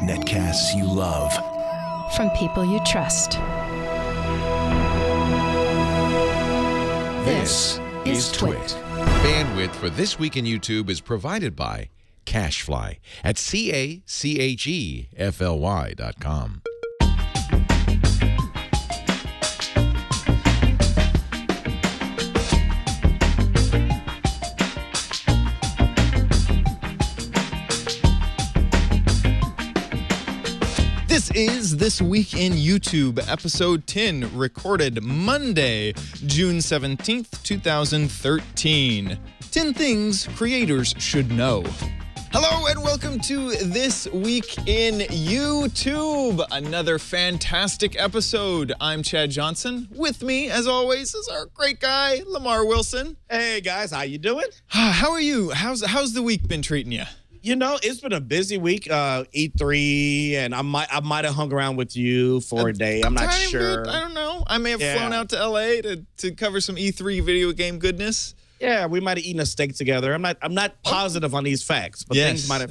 Netcasts you love. From people you trust. This is Twit. Bandwidth for This Week in YouTube is provided by Cashfly at CACHEFLY.com. This is This Week in YouTube, episode 10, recorded Monday, June 17th, 2013. 10 things creators should know. Hello and welcome to This Week in YouTube, another fantastic episode. I'm Chad Johnson. With me, as always, is our great guy, Lamar Wilson. Hey guys, how you doing? How are you? How's the week been treating you? You know, it's been a busy week, E3, and I might have hung around with you for a day. I'm not sure. Bit, I don't know. I may have flown out to LA to cover some E3 video game goodness. Yeah, we might have eaten a steak together. I'm not positive on these facts, but things might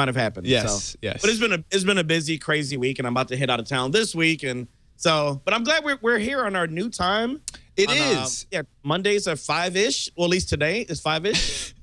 have happened. Yes, yes. But it's been a busy, crazy week, and I'm about to head out of town this week, and so. But I'm glad we're here on our new time. It is. Yeah, Mondays are 5-ish. Well, at least today is 5-ish.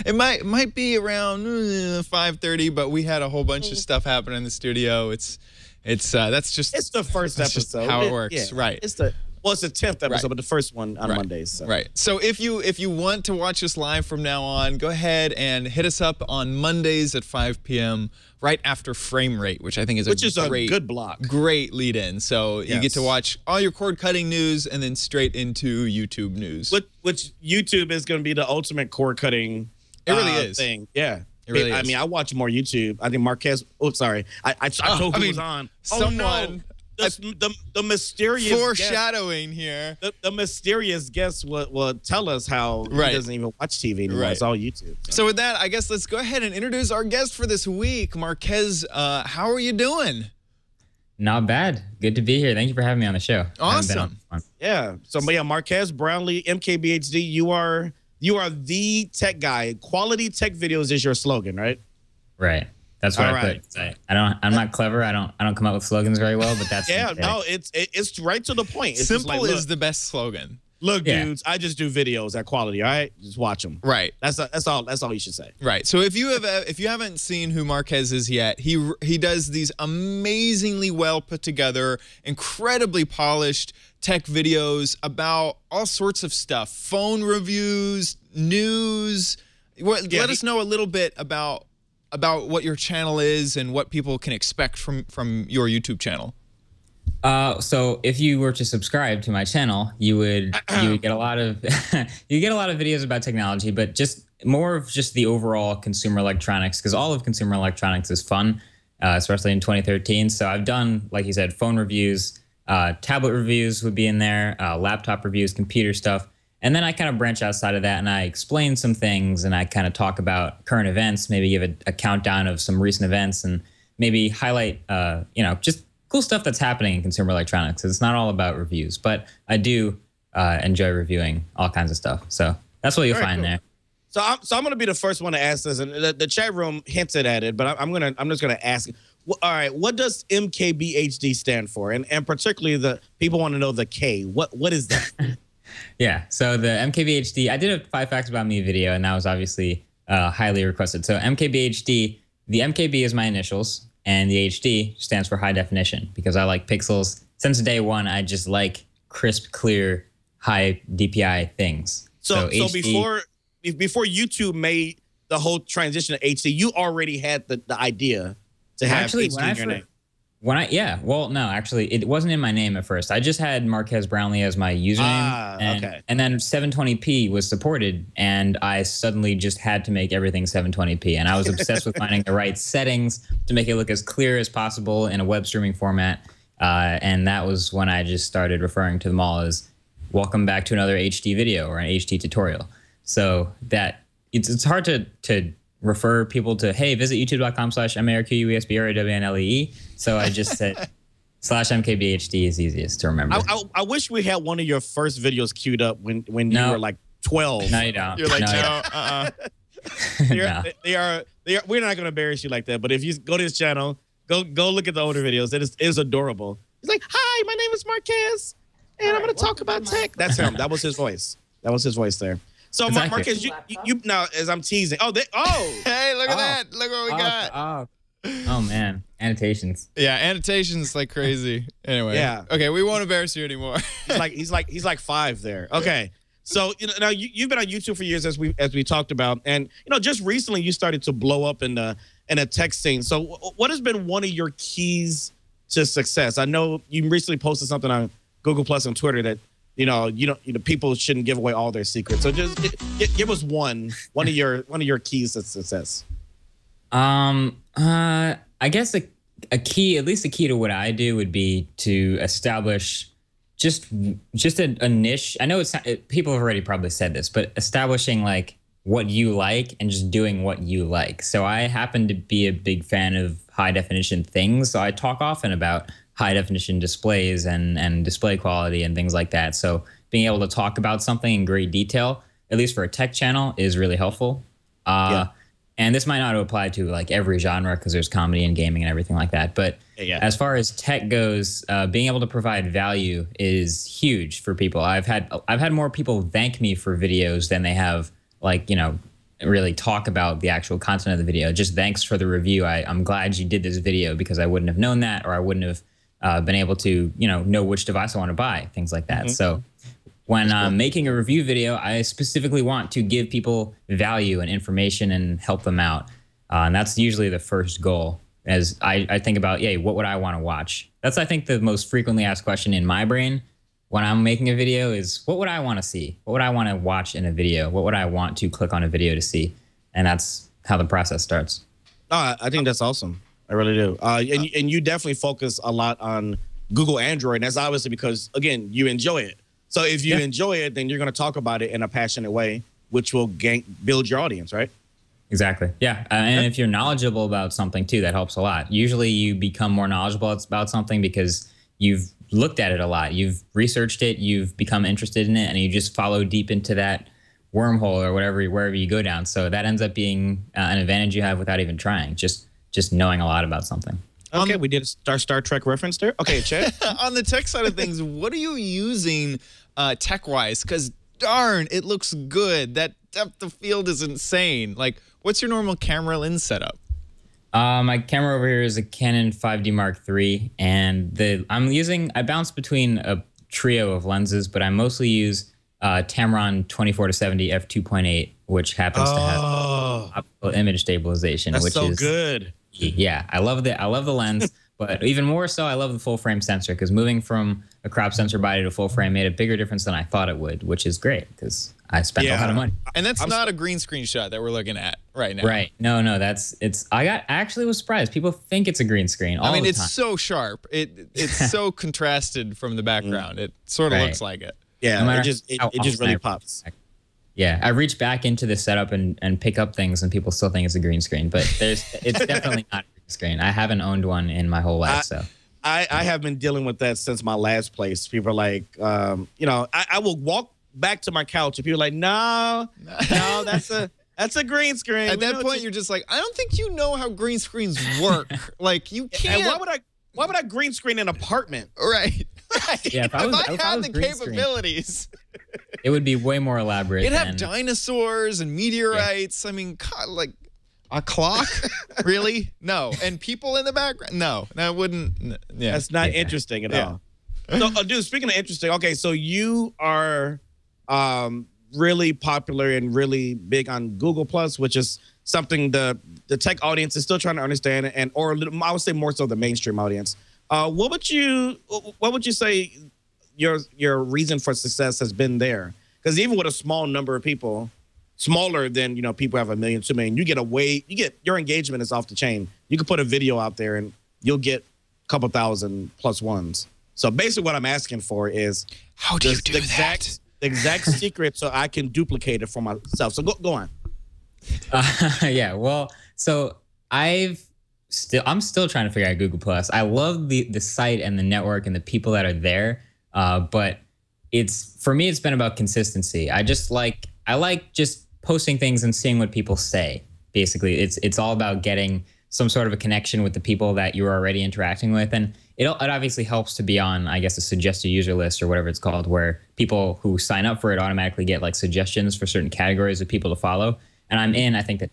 It might be around 5:30, but we had a whole bunch of stuff happen in the studio. It's the first episode. Just how it works, right? It's the 10th episode, but the first one on Mondays. So. Right. So if you want to watch us live from now on, go ahead and hit us up on Mondays at 5 p.m. right after Frame Rate, which I think is a good block. Great lead-in. So you get to watch all your cord-cutting news and then straight into YouTube news. Which YouTube is going to be the ultimate cord-cutting it really is. thing. Yeah. It really is. I mean, I watch more YouTube. I think Marques. Oh, sorry. I told who was on. Someone. Oh, no. The mysterious foreshadowing guest, here. The mysterious guest will tell us how he doesn't even watch TV anymore. It's all YouTube. So with that, I guess let's go ahead and introduce our guest for this week. Marques, how are you doing? Not bad. Good to be here. Thank you for having me on the show. Awesome. Yeah. So Marques Brownlee, MKBHD, you are the tech guy. Quality tech videos is your slogan, right? Right. That's what I put. I'm not clever. I don't come up with slogans very well, but that's it's right to the point. It's simple is the best slogan. Look, dudes, I just do videos at quality. All right, just watch them. Right. That's all you should say. Right. So if you haven't seen who Marques is yet, he does these amazingly well put together, incredibly polished tech videos about all sorts of stuff, phone reviews, news. Let us know a little bit about what your channel is and what people can expect from your YouTube channel. So if you were to subscribe to my channel, you would get a lot of videos about technology, but just more of just the overall consumer electronics, because all of consumer electronics is fun, especially in 2013. So I've done, like you said, phone reviews, tablet reviews would be in there, laptop reviews, computer stuff. And then I kind of branch outside of that and I explain some things and I kind of talk about current events, maybe give a countdown of some recent events and maybe highlight, just cool stuff that's happening in consumer electronics. It's not all about reviews, but I do enjoy reviewing all kinds of stuff. So that's what you'll find there. So I'm going to be the first one to ask this, and the chat room hinted at it, but I'm just going to ask. All right, what does MKBHD stand for? And particularly the people want to know the K. What is that? Yeah, so the MKBHD, I did a 5 Facts About Me video, and that was obviously highly requested. So MKBHD, the MKB is my initials, and the HD stands for high definition, because I like pixels. Since day one, I just like crisp, clear, high DPI things. So HD, before YouTube made the whole transition to HD, you already had the idea to have HD in your name. Actually, it wasn't in my name at first. I just had Marques Brownlee as my username. And then 720p was supported, and I suddenly just had to make everything 720p. And I was obsessed with finding the right settings to make it look as clear as possible in a web streaming format. And that was when I just started referring to them all as welcome back to another HD video or an HD tutorial. So that it's hard to refer people to, hey, visit youtube.com/MARQUESBRAWNLEE. So I just said /MKBHD is easiest to remember. I wish we had one of your first videos queued up when you were like 12. No, you don't. You're like, no, no, Nah. They are. We're not gonna embarrass you like that. But if you go to his channel, go look at the older videos. It is adorable. He's like, "Hi, my name is Marques, and I'm gonna talk about tech." That's him. That was his voice. That was his voice there. So Marques, you now as I'm teasing. Oh, hey, look at that! Look what we got. Oh man, annotations. Yeah, annotations like crazy. Anyway. Yeah. Okay, we won't embarrass you anymore. he's like 5 there. Okay. So now you've been on YouTube for years, as we talked about, and just recently you started to blow up in a tech scene. So what has been one of your keys to success? I know you recently posted something on Google Plus and Twitter that people shouldn't give away all their secrets. So just give us one of your keys to success. I guess a key, at least a key to what I do, would be to establish just a niche. I know people have already probably said this, but establishing like what you like and just doing what you like. So I happen to be a big fan of high definition things. So I talk often about high definition displays and display quality and things like that. So being able to talk about something in great detail, at least for a tech channel, is really helpful. And this might not apply to like every genre because there's comedy and gaming and everything like that. But as far as tech goes, being able to provide value is huge for people. I've had more people thank me for videos than they have really talk about the actual content of the video. Just thanks for the review. I'm glad you did this video because I wouldn't have known that, or I wouldn't have been able to know which device I want to buy, things like that. So when I'm making a review video, I specifically want to give people value and information and help them out. And that's usually the first goal, as I think about, what would I want to watch? That's, I think, the most frequently asked question in my brain when I'm making a video is, what would I want to see? What would I want to watch in a video? What would I want to click on a video to see? And that's how the process starts. I think that's awesome. I really do. And you definitely focus a lot on Google Android. And that's obviously because, again, you enjoy it. So if you enjoy it, then you're going to talk about it in a passionate way, which will build your audience, right? Exactly. Yeah. And if you're knowledgeable about something, too, that helps a lot. Usually you become more knowledgeable about something because you've looked at it a lot. You've researched it. You've become interested in it. And you just follow deep into that wormhole or wherever you go down. So that ends up being an advantage you have without even trying, just knowing a lot about something. Okay, we did a Star Trek reference there. Okay, Chad. On the tech side of things, what are you using tech-wise? Because darn, it looks good. That depth of field is insane. Like, what's your normal camera lens setup? My camera over here is a Canon 5D Mark III, and I bounce between a trio of lenses, but I mostly use Tamron 24-70 f2.8, which happens to have optical image stabilization, which is so good. Yeah, I love the lens, but even more so, I love the full frame sensor, because moving from a crop sensor body to full frame made a bigger difference than I thought it would, which is great because I spent a lot of money. And that's not a green screen shot that we're looking at right now. Right. No, I actually was surprised. People think it's a green screen all the time. It's so sharp. It's so contrasted from the background. It sort of looks like it. Yeah, it just really pops. Yeah, I reach back into the setup and pick up things, and people still think it's a green screen, but it's definitely not a green screen. I haven't owned one in my whole life, so. I have been dealing with that since my last place. People are like, I will walk back to my couch, and people are like, no, that's a green screen. At that point, you're just like, I don't think you know how green screens work. Like, you can't. And why would I green screen an apartment? Right. Yeah, if I had the capabilities, it would be way more elaborate. It'd have dinosaurs and meteorites. Yeah. I mean, God, like a clock? Really? No. And people in the background? No. That wouldn't. Yeah. That's not interesting at all. So, dude, speaking of interesting, okay, so you are really popular and really big on Google Plus, which is something the tech audience is still trying to understand, I would say more so the mainstream audience. What would you say your reason for success has been there? Because even with a small number of people, smaller than people have 1 million, 2 million, your engagement is off the chain. You can put a video out there and you'll get a couple thousand plus ones. So basically, what I'm asking for is how do you do that? The exact secret, so I can duplicate it for myself. So go on. Yeah. Well, so I'm still trying to figure out Google Plus. I love the site and the network and the people that are there. But for me, it's been about consistency. I like just posting things and seeing what people say. Basically, it's all about getting some sort of a connection with the people that you're already interacting with. And it obviously helps to be on, I guess, a suggested user list or whatever it's called, where people who sign up for it automatically get like suggestions for certain categories of people to follow. And I'm in, I think, the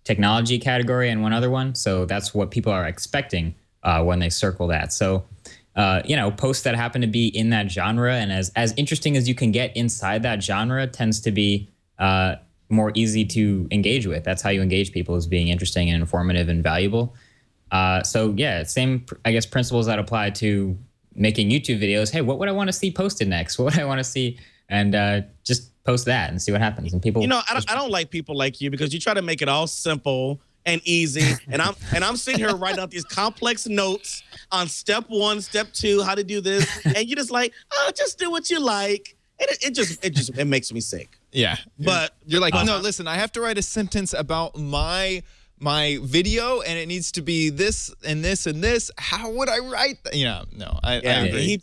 technology category and one other one. So that's what people are expecting when they circle that. So, you know, posts that happen to be in that genre and as interesting as you can get inside that genre tends to be more easy to engage with. That's how you engage people, is being interesting and informative and valuable. So yeah, same, I guess, principles that apply to making YouTube videos. Hey, what would I want to see posted next? What would I want to see? And just post that and see what happens. And people, you know, I don't like people like you because you try to make it all simple and easy. And I'm sitting here writing out these complex notes on step 1, step 2, how to do this. And you're just like, oh, just do what you like. And it makes me sick. Yeah. But you're like, no, listen, I have to write a sentence about my video and it needs to be this and this and this. How would I write that? Yeah, no, I agree.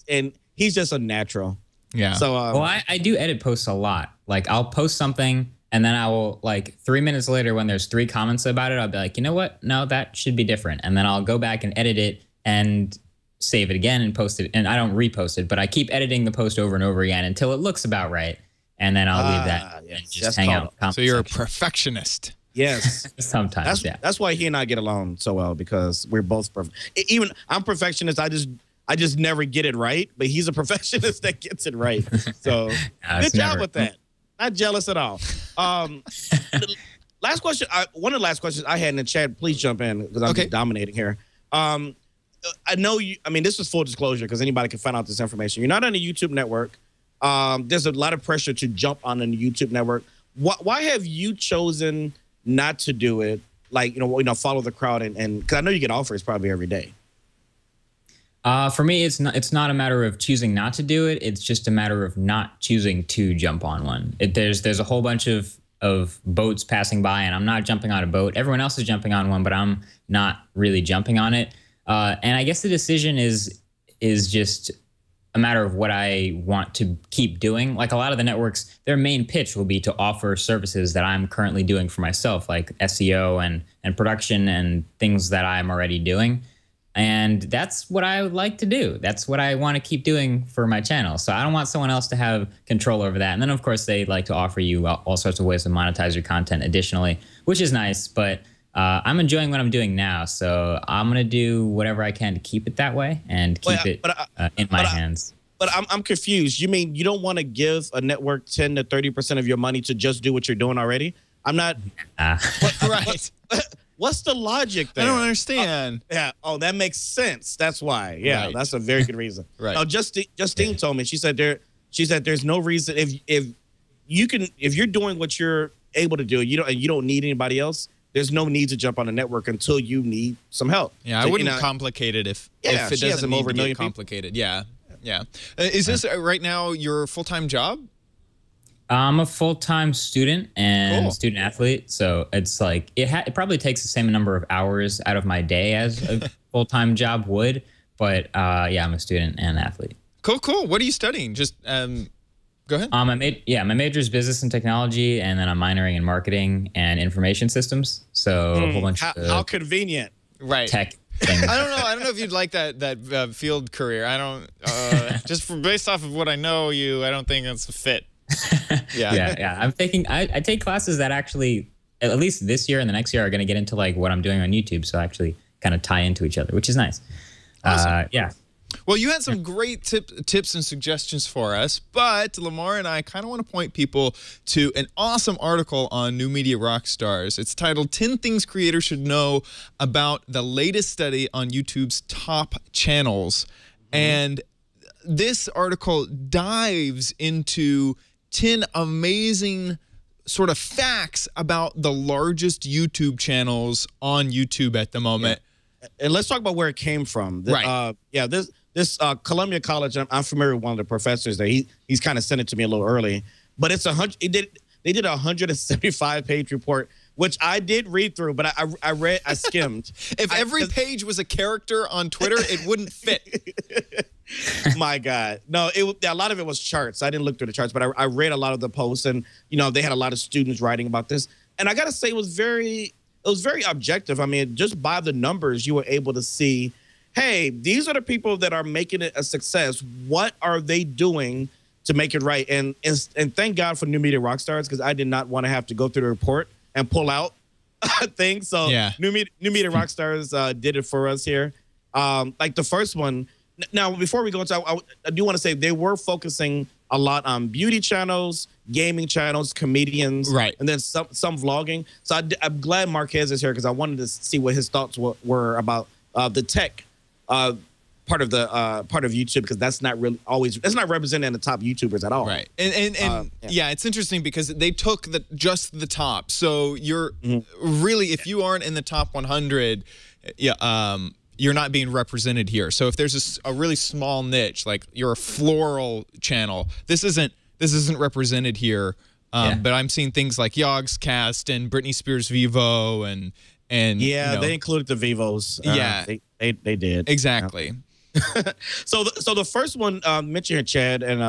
He's just a natural. Yeah. So, well, I do edit posts a lot. Like I'll post something and then I will, like 3 minutes later when there's 3 comments about it, I'll be like, you know what? No, that should be different. And then I'll go back and edit it and save it again and post it. And I don't repost it, but I keep editing the post over and over again until it looks about right. And then I'll leave that and just hang out. So you're a perfectionist. Yes. Sometimes, That's why he and I get along so well, because we're both perfect. Even I'm perfectionist. I just never get it right, but he's a perfectionist that gets it right. So good job with that. Not jealous at all. Last question. One of the last questions I had in the chat. Please jump in because I'm just dominating here. I know you. I mean, this is full disclosure because anybody can find out this information. You're not on the YouTube network. There's a lot of pressure to jump on the YouTube network. Why have you chosen not to do it? Like, you know, follow the crowd and because I know you get offers probably every day. For me, it's not a matter of choosing not to do it. It's just a matter of not choosing to jump on one. There's a whole bunch of boats passing by, and I'm not jumping on a boat. Everyone else is jumping on one, but I'm not really jumping on it. And I guess the decision is just a matter of what I want to keep doing. Like a lot of the networks, their main pitch will be to offer services that I'm currently doing for myself, like SEO and production and things that I'm already doing. And that's what I would like to do. That's what I want to keep doing for my channel. So I don't want someone else to have control over that. And then, of course, they like to offer you all sorts of ways to monetize your content additionally, which is nice. But I'm enjoying what I'm doing now. So I'm going to do whatever I can to keep it that way and keep it in my hands. But I'm confused. You mean you don't want to give a network 10 to 30% of your money to just do what you're doing already? I'm not. Right. What's the logic there? I don't understand. Yeah. Oh, that makes sense. That's why. Yeah, right. That's a very good reason. Right. Now, Justine told me. She said there's no reason if you're doing what you're able to do, you don't need anybody else. There's no need to jump on a network until you need some help. Yeah, I wouldn't complicate it if it doesn't need to get complicated. Yeah. Yeah. Is this right now your full-time job? I'm a full-time student and student athlete, so it's like it probably takes the same number of hours out of my day as a full-time job would, but yeah, I'm a student and athlete. Cool. What are you studying? Just go ahead. My major is business and technology, and then I'm minoring in marketing and information systems. So a whole bunch of how convenient, right? Tech things. I don't know if you'd like that field career. I don't. Just based off of what I know you, I don't think that's a fit. Yeah. I take classes that actually, at least this year and the next year, are going to get into like what I'm doing on YouTube. So actually kind of tie into each other, which is nice. Awesome. Yeah. Well, you had some great tips and suggestions for us, but Lamar and I kind of want to point people to an awesome article on New Media Rockstars. It's titled 10 Things Creators Should Know About the Latest Study on YouTube's Top Channels. And this article dives into 10 amazing sort of facts about the largest YouTube channels on YouTube at the moment. Yeah. And let's talk about where it came from. Right. This Columbia College, I'm familiar with one of the professors there. He's kind of sent it to me a little early, but it's they did a 175-page report, which I did read through, but I skimmed. If every page was a character on Twitter, it wouldn't fit. My God. No, a lot of it was charts. I didn't look through the charts, but I read a lot of the posts, and they had a lot of students writing about this. And I got to say, it was very objective. I mean, just by the numbers, you were able to see, hey, these are the people that are making it a success. What are they doing to make it right? And thank God for New Media Rockstars, because I did not want to have to go through the report and pull out things. So yeah. New Media Rockstars did it for us here. Like the first one. Now, before we go into, I do want to say they were focusing a lot on beauty channels, gaming channels, comedians, right, and then some vlogging. So I'm glad Marques is here, because I wanted to see what his thoughts were about the tech part of YouTube, because that's not represented in the top YouTubers at all. Right. And yeah, it's interesting because they took just the top. So you're really, if you aren't in the top 100, you're not being represented here. So if there's a really small niche, like you're a floral channel, this isn't represented here. But I'm seeing things like Yogscast and Britney Spears Vivo and yeah, they included the Vivos. Yeah, they did exactly. Yeah. So the first one mentioned here, Chad and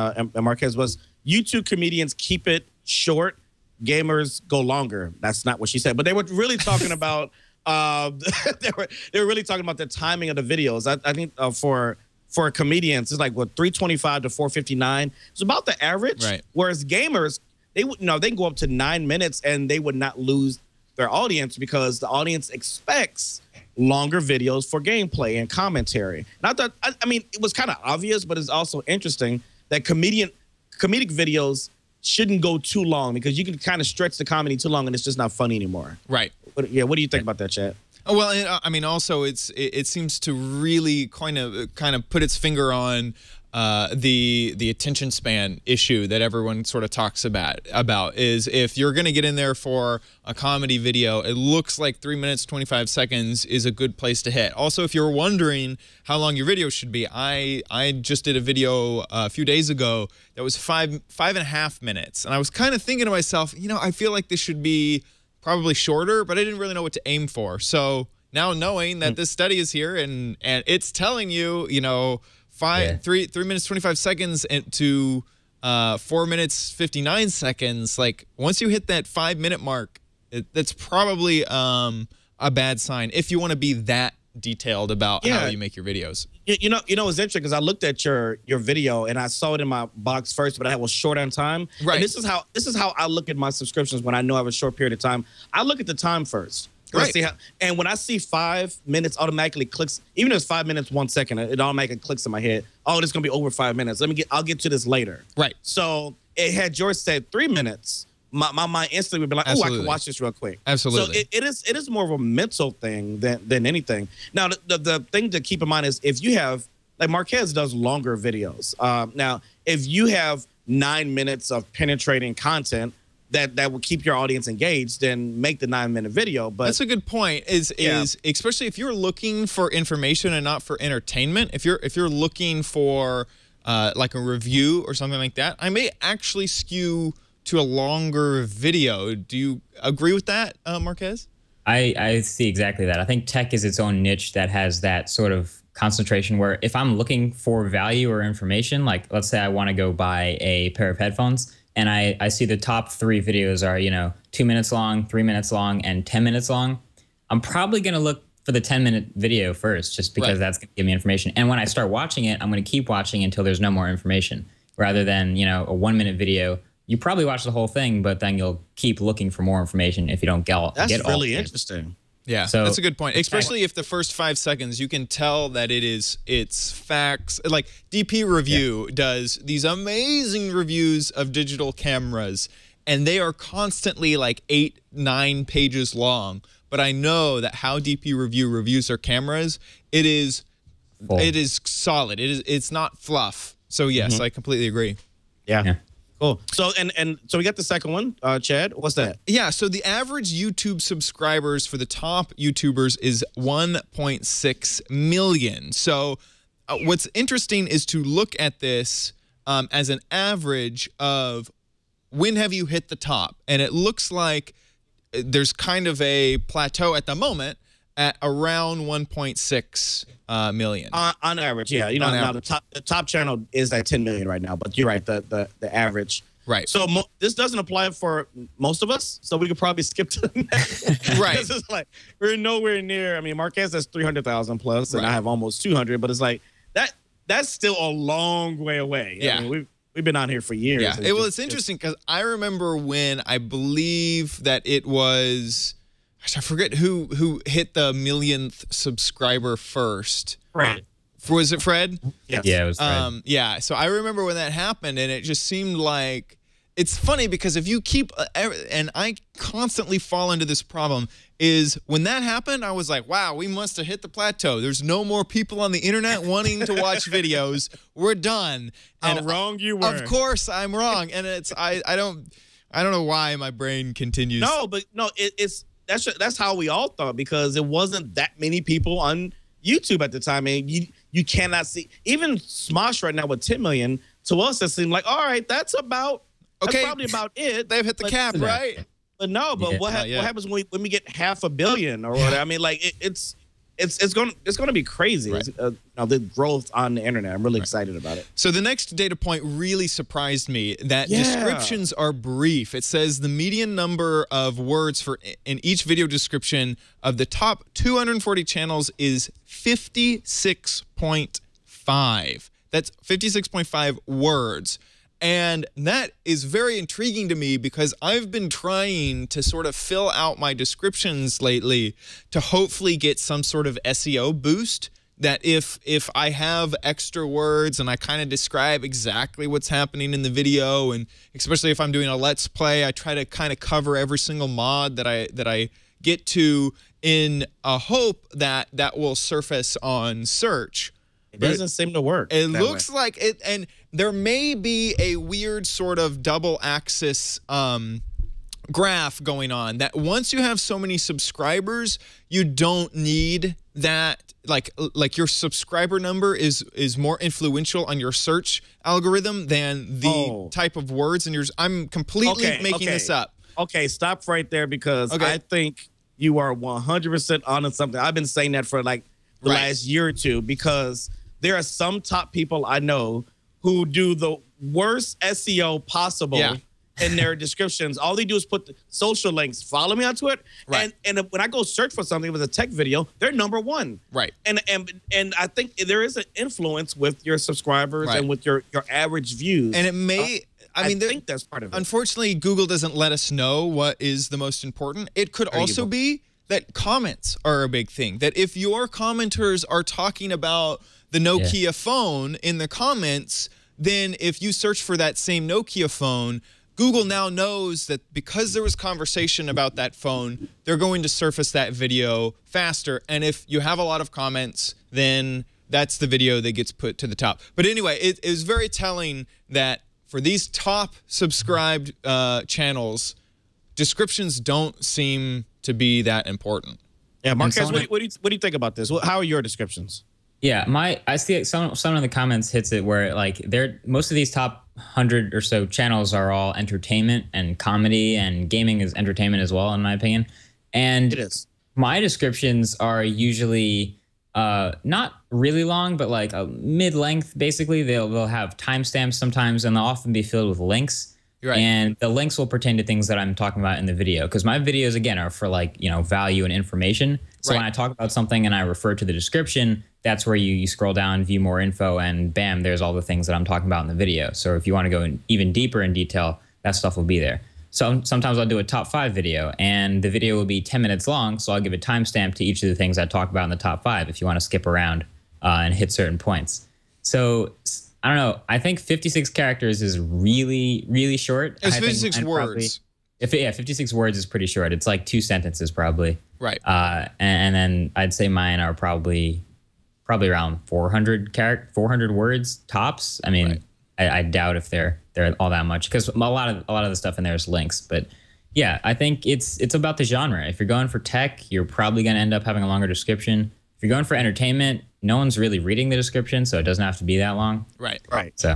Marques, was YouTube comedians keep it short, gamers go longer. That's not what she said, but they were really talking about. They were really talking about the timing of the videos. I think for comedians, it's like 325 to 459. It's about the average. Right. Whereas gamers, they can go up to 9 minutes and they would not lose their audience, because the audience expects longer videos for gameplay and commentary. And I thought, I mean, it was kind of obvious, but it's also interesting that comedic videos shouldn't go too long, because you can kind of stretch the comedy too long and it's just not funny anymore. Right. What do you think about that, Chad? Well, I mean, also it seems to really kind of put its finger on the attention span issue that everyone sort of talks about is, if you're going to get in there for a comedy video, it looks like 3 minutes 25 seconds is a good place to hit. Also, if you're wondering how long your video should be, I just did a video a few days ago that was 5.5 minutes, and I was kind of thinking to myself, I feel like this should be probably shorter, but I didn't really know what to aim for. So now knowing that this study is here and it's telling you, 3 minutes 25 seconds to 4 minutes 59 seconds, like once you hit that 5-minute mark, that's probably a bad sign if you want to be that detailed about how you make your videos. You know, it's interesting, because I looked at your video and I saw it in my box first, but I was short on time. Right. And this is how I look at my subscriptions when I know I have a short period of time. I look at the time first. Right. And when I see 5 minutes, automatically clicks. Even if it's 5 minutes 1 second, it automatically clicks in my head. Oh, this is gonna be over 5 minutes. I'll get to this later. Right. So it had George said 3 minutes. My mind instantly would be like, oh, I can watch this real quick. Absolutely. So it is more of a mental thing than anything. Now, the thing to keep in mind is, if you have, like Marques does longer videos. Now, if you have 9 minutes of penetrating content that will keep your audience engaged, then make the 9-minute video. But that's a good point. Is especially if you're looking for information and not for entertainment. If you're looking for like a review or something like that, I may actually skew to a longer video. Do you agree with that, Marques? I see exactly that. I think tech is its own niche that has that sort of concentration, where if I'm looking for value or information, like let's say I want to go buy a pair of headphones, and I see the top 3 videos are, 2 minutes long, 3 minutes long, and 10 minutes long, I'm probably going to look for the 10-minute video first, just because that's going to give me information. And when I start watching it, I'm going to keep watching until there's no more information, rather than, a 1-minute video. You probably watch the whole thing, but then you'll keep looking for more information if you don't get all. That's really interesting. Yeah, so that's a good point. Especially if the first 5 seconds, you can tell that it's facts. Like DP Review does these amazing reviews of digital cameras, and they are constantly like 8-9 pages long. But I know that how DP Review reviews their cameras, it is solid. It's not fluff. So yes, I completely agree. Yeah. Cool. So so we got the second one, Chad. What's that? Yeah. So the average YouTube subscribers for the top YouTubers is 1.6 million. So what's interesting is to look at this as an average of when have you hit the top, and it looks like there's kind of a plateau at the moment. at around 1.6 million. On average, yeah. You know, now the top channel is at 10 million right now, but you're right, the average. Right. So this doesn't apply for most of us, so we could probably skip to the next. Right. It's like we're nowhere near. I mean, Marques has 300,000 plus, and I have almost 200, but it's like that's still a long way away. Yeah. I mean, we've been on here for years. Yeah. It's interesting because I remember when I believe that it was, I forget who hit the millionth subscriber first. Fred. Was it Fred? Yes. Yeah, it was Fred. Yeah. So I remember when that happened, and it just seemed like, it's funny because if you keep, and I constantly fall into this problem, is when that happened, I was like, wow, we must have hit the plateau. There's no more people on the internet wanting to watch videos. We're done. How wrong you were. Of course I'm wrong. And it's, I don't know why my brain continues. No, but no, that's how we all thought, because it wasn't that many people on YouTube at the time. I mean, you cannot see, even Smosh right now with 10 million, to us it seemed like, all right, that's probably about it. They've hit the cap, right? But no, what happens when we get 500 million or whatever? I mean, like it's gonna be crazy. Right. The growth on the internet. I'm really excited about it. So the next data point really surprised me, that descriptions are brief. It says the median number of words in each video description of the top 240 channels is 56.5. That's 56.5 words. And that is very intriguing to me because I've been trying to sort of fill out my descriptions lately to hopefully get some sort of SEO boost, that if I have extra words and I kind of describe exactly what's happening in the video, and especially if I'm doing a Let's Play, I try to kind of cover every single mod that I get to, in a hope that will surface on search. It doesn't seem to work. It looks like it, and there may be a weird sort of double axis graph going on, that once you have so many subscribers, you don't need that, like your subscriber number is more influential on your search algorithm than the type of words. And I'm completely making this up. Okay, stop right there, because I think you are 100% on something. I've been saying that for like the last year or two, because there are some top people I know who do the worst SEO possible in their descriptions. All they do is put the social links. Follow me on Twitter. Right. And when I go search for something with a tech video, they're number one. Right. And I think there is an influence with your subscribers and with your average views. And it may... I think that's part of it. Unfortunately, Google doesn't let us know what is the most important. It could also be that comments are a big thing. That if your commenters are talking about the Nokia phone in the comments, then if you search for that same Nokia phone, Google now knows that because there was conversation about that phone, they're going to surface that video faster. And if you have a lot of comments, then that's the video that gets put to the top. But anyway, it is very telling that for these top subscribed channels, descriptions don't seem to be that important. Yeah, Marques, what do you think about this? How are your descriptions? Yeah, I see some of the comments hits it where like most of these top 100 or so channels are all entertainment and comedy, and gaming is entertainment as well, in my opinion. And it is. My descriptions are usually not really long, but like a mid-length. Basically, they'll have timestamps sometimes, and they'll often be filled with links. Right. And the links will pertain to things that I'm talking about in the video, because my videos, again, are for like, value and information. So when I talk about something and I refer to the description, that's where you scroll down, view more info, and bam, there's all the things that I'm talking about in the video. So if you want to go even deeper in detail, that stuff will be there. So sometimes I'll do a top 5 video, and the video will be 10 minutes long. So I'll give a timestamp to each of the things I talk about in the top 5 if you want to skip around and hit certain points. So I don't know. I think 56 characters is really, really short. It's 56 words. 56 words is pretty short. It's like 2 sentences probably. Right. And then I'd say mine are probably around 400 words tops. I mean, I doubt if they're all that much, because a lot of the stuff in there is links. But yeah, I think it's about the genre. If you're going for tech, you're probably going to end up having a longer description. If you're going for entertainment, no one's really reading the description, so it doesn't have to be that long. Right. So,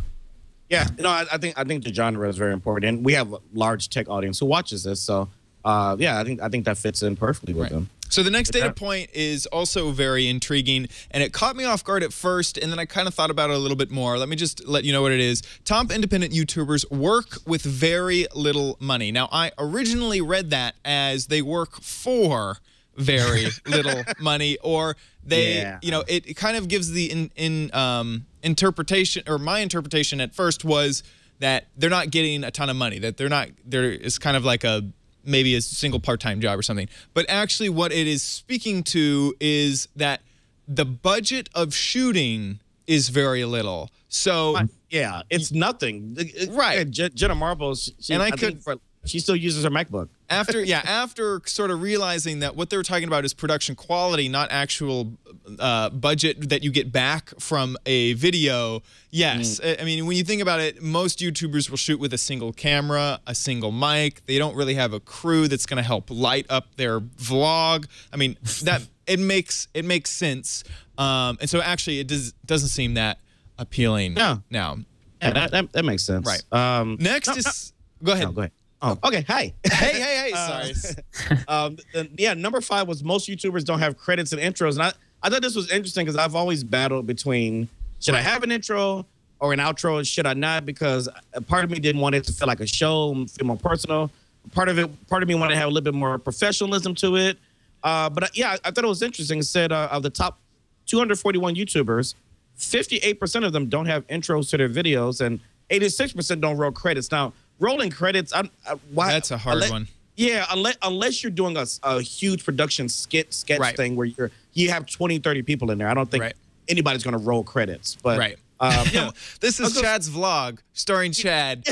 yeah, I think the genre is very important, and we have a large tech audience who watches this. So, yeah, I think that fits in perfectly with them. So the next data point is also very intriguing, and it caught me off guard at first, and then I kind of thought about it a little bit more. Let me just let you know what it is. Top independent YouTubers work with very little money. Now, I originally read that as they work for very little money, or they, you know, it kind of gives the interpretation, or my interpretation at first was that they're not getting a ton of money, that there is kind of like maybe a single part-time job or something. But actually what it is speaking to is that the budget of shooting is very little. So yeah, it's nothing. Right. Jenna Marbles, she still uses her MacBook. After sort of realizing that what they're talking about is production quality, not actual budget that you get back from a video. Yes, I mean, when you think about it, most YouTubers will shoot with a single camera, a single mic. They don't really have a crew that's going to help light up their vlog. I mean, that it makes sense. And so actually, it doesn't seem that appealing. No. Now, yeah, that makes sense. Right. Next is go ahead. No, go ahead. Oh, okay. Hi. Hey. Sorry. Yeah, number 5 was most YouTubers don't have credits and intros. And I thought this was interesting because I've always battled between should I have an intro or an outro, should I not? Because a part of me didn't want it to feel like a show, feel more personal. Part of me wanted to have a little bit more professionalism to it. But yeah, I thought it was interesting. It said of the top 241 YouTubers, 58% of them don't have intros to their videos, and 86% don't roll credits. Now, rolling credits, why? That's a hard one. Yeah, unless you're doing a huge production sketch thing where you have 20, 30 people in there. I don't think anybody's going to roll credits. But this is Chad's vlog starring Chad.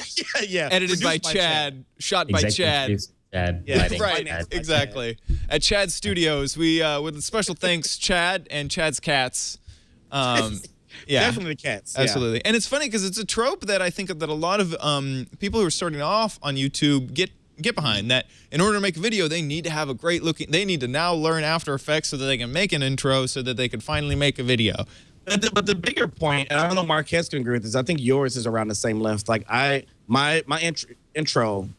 Edited by Chad, shot by Chad. Chad. Yeah, right, exactly. At Chad's Studios, we with special thanks Chad and Chad's cats. Yeah, definitely cats. Absolutely. And it's funny because it's a trope that I think that a lot of people who are starting off on YouTube get behind, that in order to make a video, they need to have a great looking, they need to now learn After Effects so that they can make an intro so that they can finally make a video. But the bigger point, and I don't know Marques can agree with this, I think yours is around the same length. Like my intro,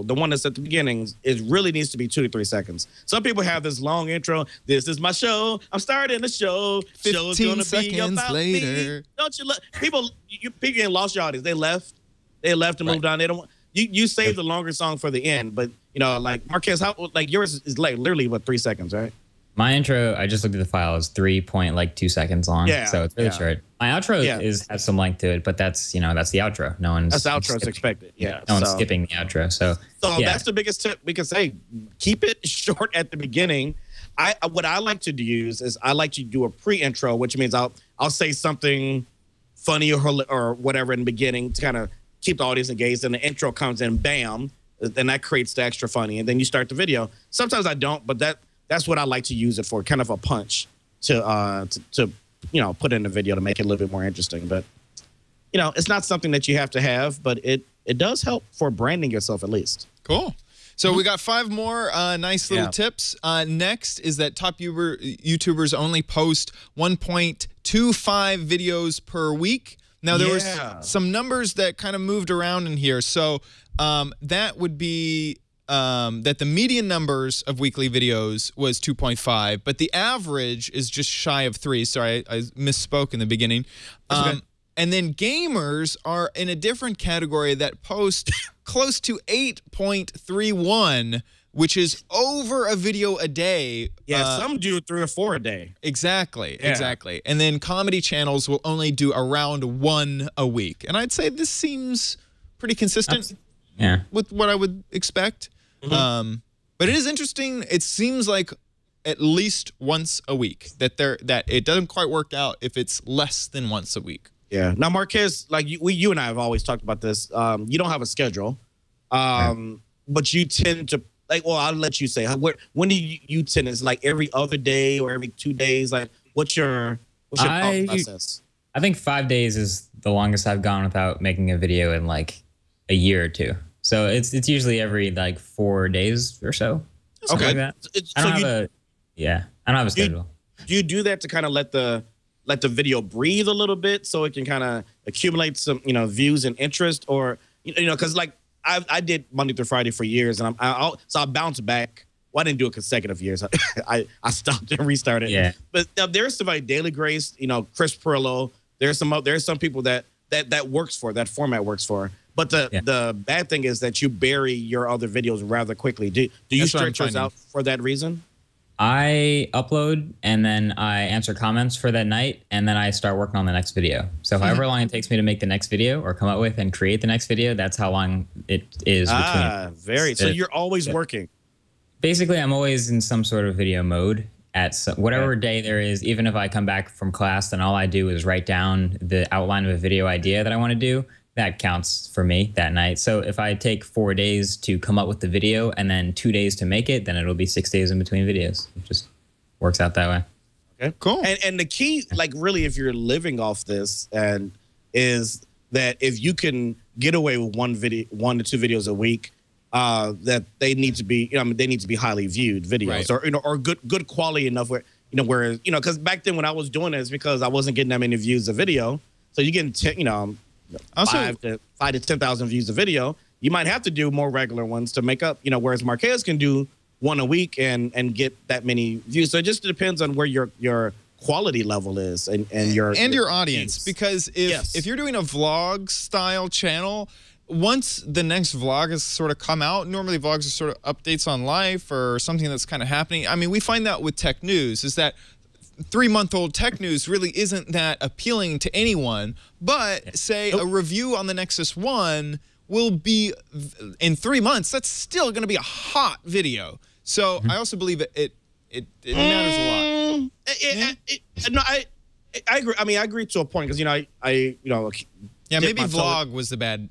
the one that's at the beginning, it really needs to be 2 to 3 seconds. Some people have this long intro. This is my show. I'm starting the show. 15 seconds later. Me. Don't you look? People ain't lost your audience. They left and moved on. They don't. You saved the longer song for the end, but you know, like Marques, like yours is like literally 3 seconds, right? My intro, I just looked at the file, is 3.2 seconds long. Yeah, so it's really short. My outro has some length to it, but that's the outro. No one's the outro is expected. Yeah, no one's skipping the outro. So that's the biggest tip we can say. Keep it short at the beginning. What I like to use is I like to do a pre-intro, which means I'll say something funny or whatever in the beginning to kind of keep the audience engaged, and the intro comes in, bam, then that creates the extra funny, and then you start the video. Sometimes I don't, but that's what I like to use it for, kind of a punch to put in the video to make it a little bit more interesting. But it's not something that you have to have, but it does help for branding yourself at least. Cool. So we got 5 more nice little tips. Next is that top YouTubers only post 1.25 videos per week. Now, there was some numbers that kind of moved around in here. So that would be that the median numbers of weekly videos was 2.5, but the average is just shy of 3. Sorry, I misspoke in the beginning. And then gamers are in a different category that post close to 8.31, which is over a video a day. Yeah, some do 3 or 4 a day. Exactly. And then comedy channels will only do around 1 a week. And I'd say this seems pretty consistent with what I would expect. But it is interesting. It seems like at least once a week that it doesn't quite work out if it's less than once a week. Yeah. Now, Marques, like you and I have always talked about this. You don't have a schedule, but you tend to I'll let you say. When do you tend? Is like every other day or every 2 days? Like, what's your thought process? I think 5 days is the longest I've gone without making a video in like a year or 2. So it's usually every like 4 days or so. Okay. Like I don't have a schedule. Do you do that to kind of let the video breathe a little bit so it can kind of accumulate some views and interest, or because like I did Monday through Friday for years, and I'll bounce back Well, I didn't do it consecutive years. I stopped and restarted. Yeah. But there's some like Daily Grace, Chris Perillo. There's some people that works for, that format works for. But the bad thing is that you bury your other videos rather quickly. Do you stretch yours out for that reason? I upload and then I answer comments for that night, and then I start working on the next video. So however long it takes me to make the next video or come up with and create the next video, that's how long it is between. So you're always working. Basically, I'm always in some sort of video mode at whatever day there is. Even if I come back from class, then all I do is write down the outline of a video idea that I want to do. That counts for me that night. So if I take 4 days to come up with the video and then 2 days to make it, then it'll be 6 days in between videos. It just works out that way. Okay, cool. And the key, like really, if you're living off this, and is that if you can get away with 1 to 2 videos a week, that they need to be, they need to be highly viewed videos, right. or good quality enough where, because back then when I was doing this, because I wasn't getting that many views a video, so you getting 5 to 10,000 views a video, you might have to do more regular ones to make up, whereas Marques can do 1 a week and get that many views. So it just depends on where your quality level is and your audience views. Because if you're doing a vlog style channel, once the next vlog has sort of come out, normally vlogs are sort of updates on life or something that's kind of happening. I mean, we find that with tech news is that 3-month-old tech news really isn't that appealing to anyone, but say a review on the Nexus 1 will be in 3 months. That's still going to be a hot video. So I also believe it matters a lot. No, I agree. I mean, I agree to a point because maybe vlog was the bad.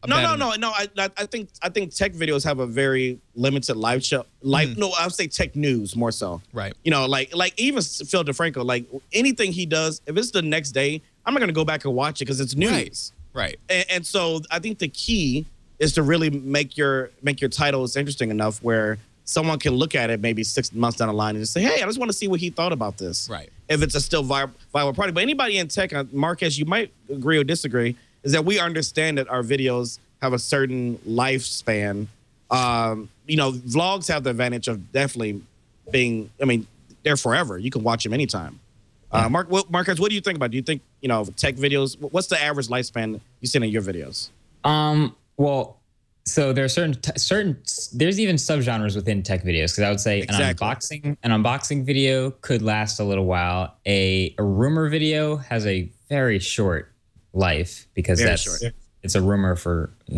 No. I think tech videos have a very limited live show. No, I would say tech news more so. Right. Like even Phil DeFranco, like anything he does, if it's the next day, I'm not gonna go back and watch it because it's news. Right. And so I think the key is to really make your titles interesting enough where someone can look at it maybe 6 months down the line and just say, hey, I just want to see what he thought about this. Right. If it's a still viable product. But anybody in tech, Marques, you might agree or disagree, is that we understand that our videos have a certain lifespan. Vlogs have the advantage of definitely being, they're forever. You can watch them anytime. Marques, what do you think about it? Do you think, tech videos, what's the average lifespan you see in your videos? Well, so there are certain there's even subgenres within tech videos, because I would say an unboxing video could last a little while. A rumor video has a very short life because it's a rumor for a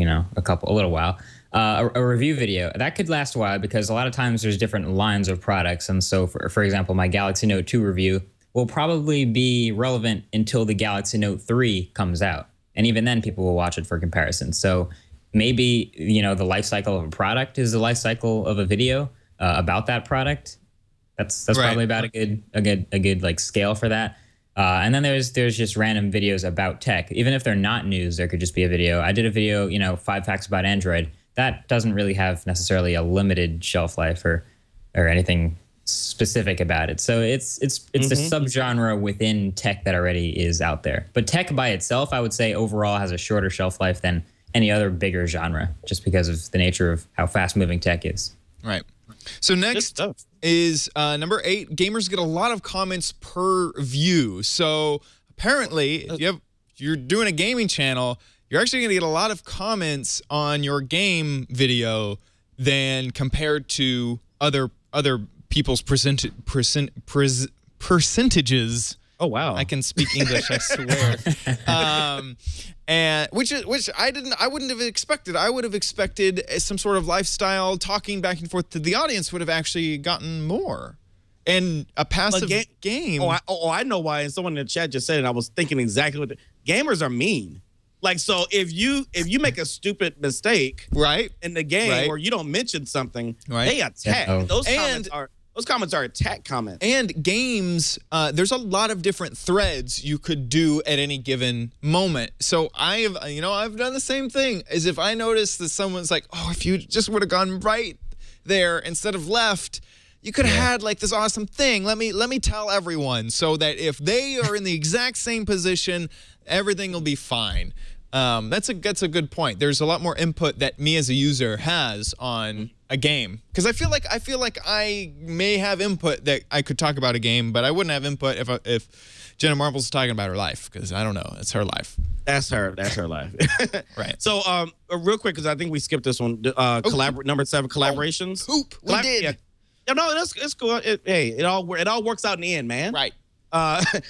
little while. A review video that could last a while because a lot of times there's different lines of products, and so for example, my Galaxy Note 2 review will probably be relevant until the Galaxy Note 3 comes out, and even then people will watch it for comparison. So maybe the life cycle of a product is the life cycle of a video about that product. That's right. Probably about a good like scale for that. And then there's just random videos about tech. Even if they're not news, there could just be a video. I did a video, 5 facts about Android. That doesn't really have necessarily a limited shelf life or anything specific about it. So it's a subgenre within tech that already is out there. But tech by itself, I would say overall has a shorter shelf life than any other bigger genre, just because of the nature of how fast moving tech is. Right. So next is number 8. Gamers get a lot of comments per view. So apparently, if you're doing a gaming channel, you're actually going to get a lot of comments on your game video than compared to other people's percentages. Oh wow! I can speak English, I swear. And which I wouldn't have expected. I would have expected some sort of lifestyle talking back and forth to the audience would have actually gotten more. And a passive game. I know why. And someone in the chat just said it. I was thinking exactly what gamers are mean. Like, so if you make a stupid mistake in the game or you don't mention something, they attack. Those comments are attack comments. And games, there's a lot of different threads you could do at any given moment. So I've done the same thing. As if I notice that someone's like, oh, if you just would have gone right there instead of left, you could have had like this awesome thing. Let me tell everyone so that if they are in the exact same position, everything will be fine. That's a good point. There's a lot more input that me as a user has on a game, because I feel like I may have input that I could talk about a game, but I wouldn't have input if Jenna Marbles is talking about her life, because I don't know, it's her life. That's her life. Right. So real quick, because I think we skipped this one. Number 7, collaborations. We did. Yeah, no, it's cool. It all works out in the end, man. Right.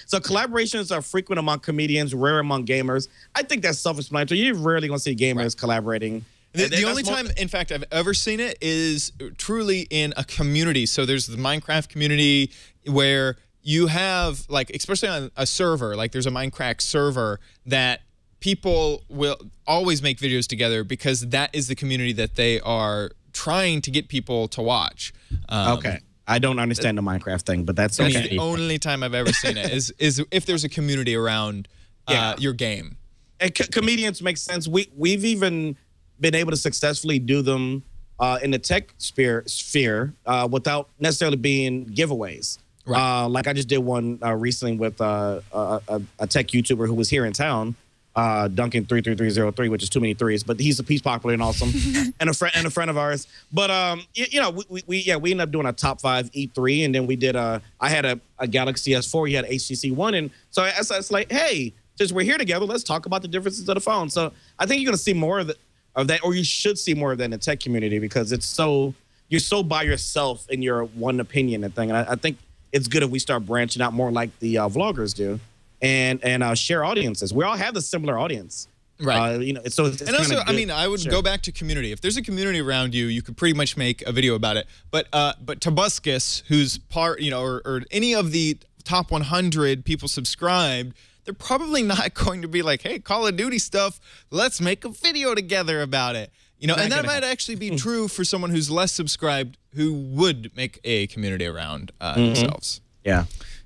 So collaborations are frequent among comedians, rare among gamers. I think that's self-explanatory. You're rarely going to see gamers collaborating. The only time, in fact, I've ever seen it is truly in a community. So there's the Minecraft community where you have, like, especially on a server, like there's a Minecraft server that people will always make videos together because that is the community that they are trying to get people to watch. Okay. I don't understand the Minecraft thing, but that's okay. The only time I've ever seen it is if there's a community around your game. And comedians make sense. We've even been able to successfully do them in the tech sphere without necessarily being giveaways. Right. Like I just did one recently with a tech YouTuber who was here in town, Duncan33303, which is too many threes, but he's popular and awesome, and a friend of ours. But we ended up doing a top 5 E3, and then we did I had a Galaxy S4, he had HTC One, and so it's like, hey, since we're here together, let's talk about the differences of the phone. So I think you're gonna see more of that, or you should see more of that in the tech community, because you're so by yourself in your one opinion and thing. And I think it's good if we start branching out more like the vloggers do, and share audiences. We all have a similar audience, right? It's and also, I mean, I would go back to community. If there's a community around you, you could pretty much make a video about it. But Tobuscus, who's part, or any of the top 100 people subscribed, they're probably not going to be like, hey, Call of Duty stuff, let's make a video together about it. And that might actually be true for someone who's less subscribed, who would make a community around themselves. Yeah.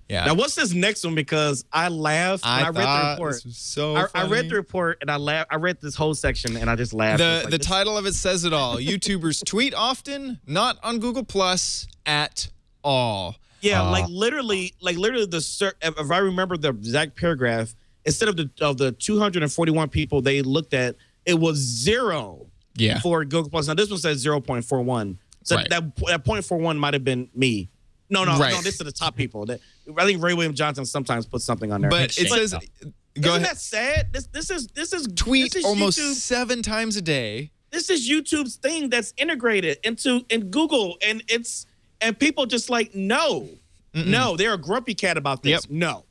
Yeah. Now, what's this next one? Because I laughed when I read the report. This was so funny. I read the report and I laughed. I read this whole section and I just laughed. The title of it says it all. YouTubers tweet often, not on Google Plus at all. Yeah, like literally, if I remember the exact paragraph, instead of the 241 people they looked at, it was 0 for Google Plus. Now this one says 0.41. So that 0.41 might have been me. No, this is the top people. I think Ray William Johnson sometimes puts something on there. But it says, go ahead. Isn't that sad? This is tweet almost YouTube, 7 times a day. This is YouTube's thing that's integrated in Google, and people just like, no, they're a grumpy cat about this. Yep. No.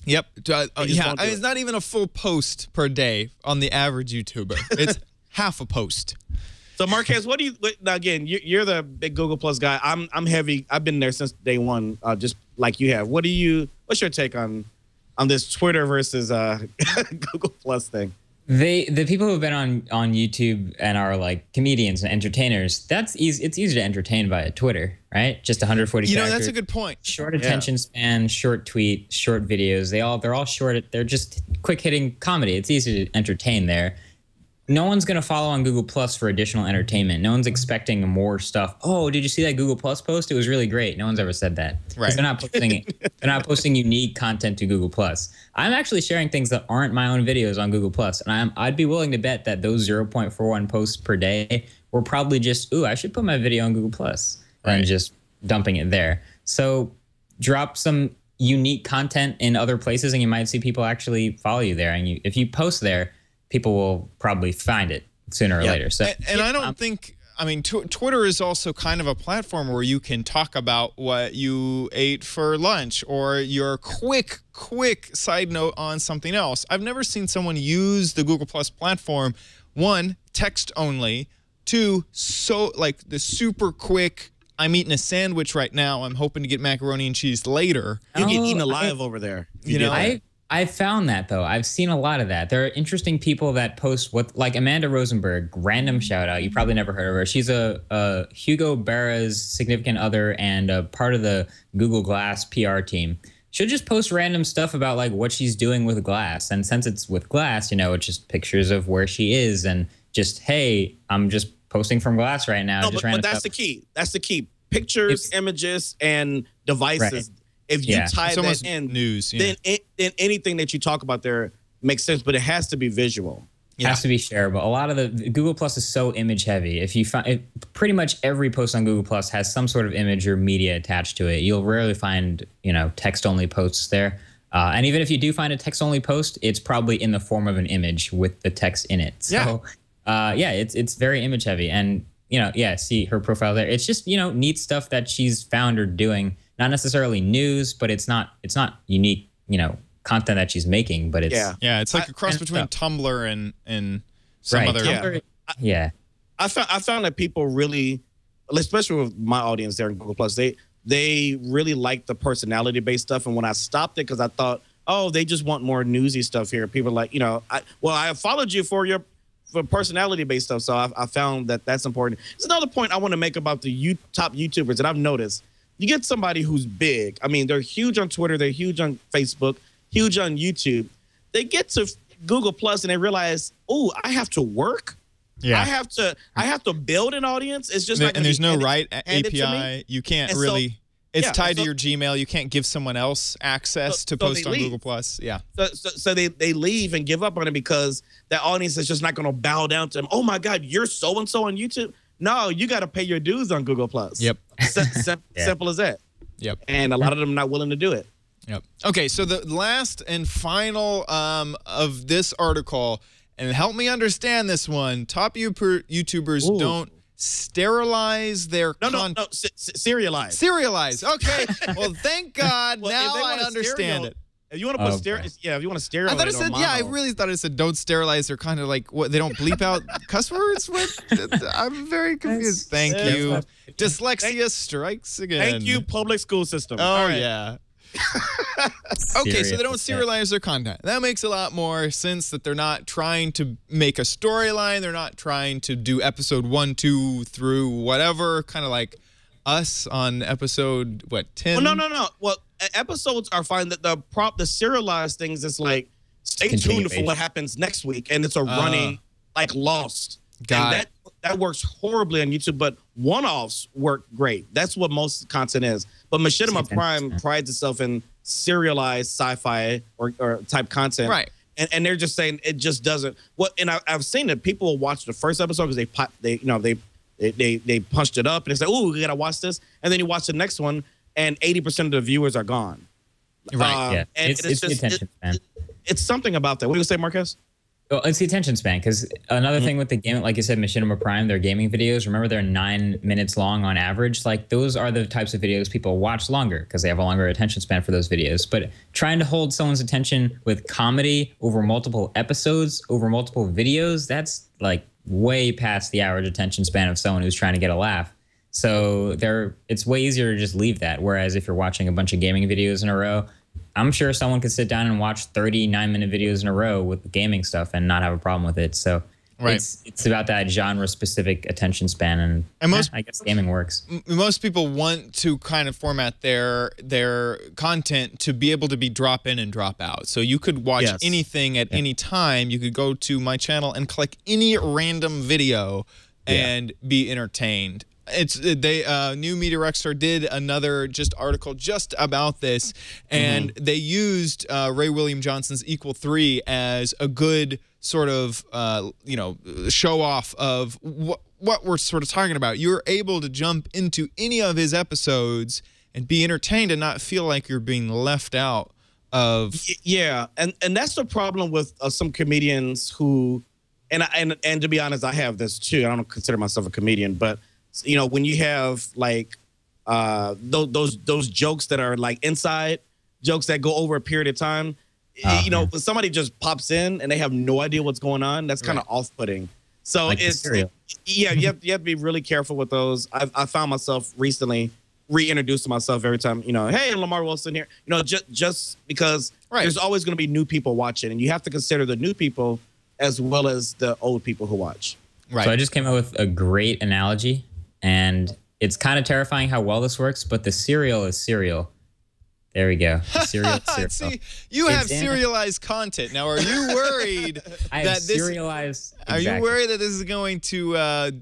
Yep. It's not even a full post per day on the average YouTuber. It's half a post. So Marques, now again, you're the big Google Plus guy. I'm heavy. I've been there since day one, just like you have. What's your take on this Twitter versus Google Plus thing? The people who've been on YouTube and are like comedians and entertainers, that's easy. It's easy to entertain via Twitter, right? Just 140 characters. That's a good point. Short attention span, short tweet, short videos. They're all short. They're just quick hitting comedy. It's easy to entertain there. No one's going to follow on Google Plus for additional entertainment. No one's expecting more stuff. Oh, did you see that Google Plus post? It was really great. No one's ever said that. Right. They're not posting unique content to Google Plus. I'm actually sharing things that aren't my own videos on Google Plus, and I'd be willing to bet that those 0.41 posts per day were probably just, I should put my video on Google Plus, and just dumping it there. So drop some unique content in other places, and you might see people actually follow you there. And if you post there, people will probably find it sooner or later. So, and I don't think, Twitter is also kind of a platform where you can talk about what you ate for lunch or your quick side note on something else. I've never seen someone use the Google Plus platform, 1, text only, 2, the super quick, I'm eating a sandwich right now, I'm hoping to get macaroni and cheese later. You get eaten alive over there. I found that, though. I've seen a lot of that. There are interesting people that post like Amanda Rosenberg, random shout out. You probably never heard of her. She's a Hugo Barra's significant other and a part of the Google Glass PR team. She'll just post random stuff about like what she's doing with Glass. And since it's with Glass, it's just pictures of where she is and just, hey, I'm just posting from Glass right now. No, but that's the key. That's the key. Pictures, images, and devices. Right. If you tie that in, news, then anything that you talk about there makes sense, but it has to be visual. Has to be shareable. A lot of the Google Plus is so image heavy. If you find pretty much every post on Google Plus has some sort of image or media attached to it. You'll rarely find, text only posts there. And even if you do find a text only post, it's probably in the form of an image with the text in it. So it's very image heavy. And see her profile there. It's just, neat stuff that she's found or doing. Not necessarily news, but it's not unique, content that she's making, but it's it's like a cross between Tumblr and some other Tumblr, I found that people really, especially with my audience there in Google Plus, they really like the personality based stuff. And when I stopped it, because I thought, oh, they just want more newsy stuff here. People are like, I followed you for personality based stuff, so I found that that's important. There's another point I want to make about the top YouTubers that I've noticed. You get somebody who's big. I mean, they're huge on Twitter, they're huge on Facebook, huge on YouTube. They get to Google Plus and they realize, oh, I have to work. Yeah, I have to build an audience. It's just and there's no API. You can't really. It's tied to your Gmail. You can't give someone else access to post on Google Plus. Yeah. So they leave and give up on it because that audience is just not going to bow down to them. Oh my God, you're so and so on YouTube. No, you got to pay your dues on Google Plus. Yep. Simple as that. Yep. And a lot of them are not willing to do it. Yep. Okay, so the last and final of this article, and help me understand this one. Top YouTubers don't sterilize their content. No, serialize. Serialize. Okay. Well, thank God. Now I understand it. If you want to put if you want to sterilize. I thought it said, I really thought it said don't sterilize. They're kind of like, what, they don't bleep out cuss words? I'm very confused. Thank you. Dyslexia strikes again. Thank you, public school system. Oh, yeah. Okay, so they don't serialize their content. That makes a lot more sense, that they're not trying to make a storyline. They're not trying to do episode 1, 2 through whatever, kind of like us on episode, 10? Well, no. Well, episodes are fine. The serialized things is like, stay tuned for what happens next week, and it's a running, like Lost. That works horribly on YouTube, but one-offs work great. That's what most content is. But Machinima Prime prides itself in serialized sci-fi or type content. Right. And they're just saying it just doesn't. And I've seen that people watch the first episode because they punched it up and they say, "Oh, we gotta watch this," and then you watch the next one, and 80% of the viewers are gone. Right. And it's the attention span. It's something about that. What do you say, Marques? Well, it's the attention span, because another thing with the game, like you said, Machinima Prime, their gaming videos, remember they're 9 minutes long on average. Like, those are the types of videos people watch longer because they have a longer attention span for those videos. But trying to hold someone's attention with comedy over multiple episodes, over multiple videos, that's like way past the average attention span of someone who's trying to get a laugh. So it's way easier to just leave that. Whereas if you're watching a bunch of gaming videos in a row, I'm sure someone could sit down and watch 39-minute videos in a row with gaming stuff and not have a problem with it. So it's about that genre-specific attention span, and most, I guess gaming works. Most people want to kind of format their content to be able to be drop in and drop out. So you could watch anything at any time. You could go to my channel and click any random video and be entertained. New Media Rockstar did another article just about this, and they used Ray William Johnson's Equal 3 as a good sort of show off of what we're sort of talking about. You're able to jump into any of his episodes and be entertained and not feel like you're being left out of. Yeah, and that's the problem with some comedians who, and to be honest, I have this too. I don't consider myself a comedian, but when you have like those jokes that are like inside jokes that go over a period of time, when somebody just pops in and they have no idea what's going on, that's kind of off-putting. So like you have to be really careful with those. I found myself recently reintroducing myself every time, hey, I'm Lamar Wilson here, just because there's always going to be new people watching, and you have to consider the new people as well as the old people who watch. Right. So I just came up with a great analogy. And it's kind of terrifying how well this works, but the cereal is cereal. There we go. The cereal is cereal. See, you have serialized content. Now, are you worried that this? Are you worried that this is going to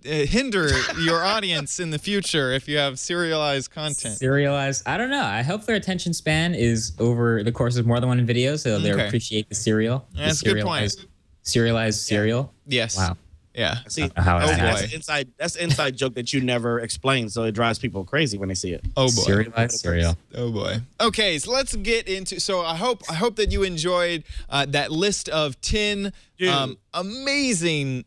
hinder your audience in the future if you have serialized content? Serialized? I don't know. I hope their attention span is over the course of more than one video, so they'll appreciate the cereal. That's a good point. Serialized cereal? Yes. Wow. Yeah. See, How is that's an inside joke that you never explain, so it drives people crazy when they see it. Oh boy. Serialized cereal. Oh boy. Okay, so let's get into. So I hope that you enjoyed that list of 10 amazing,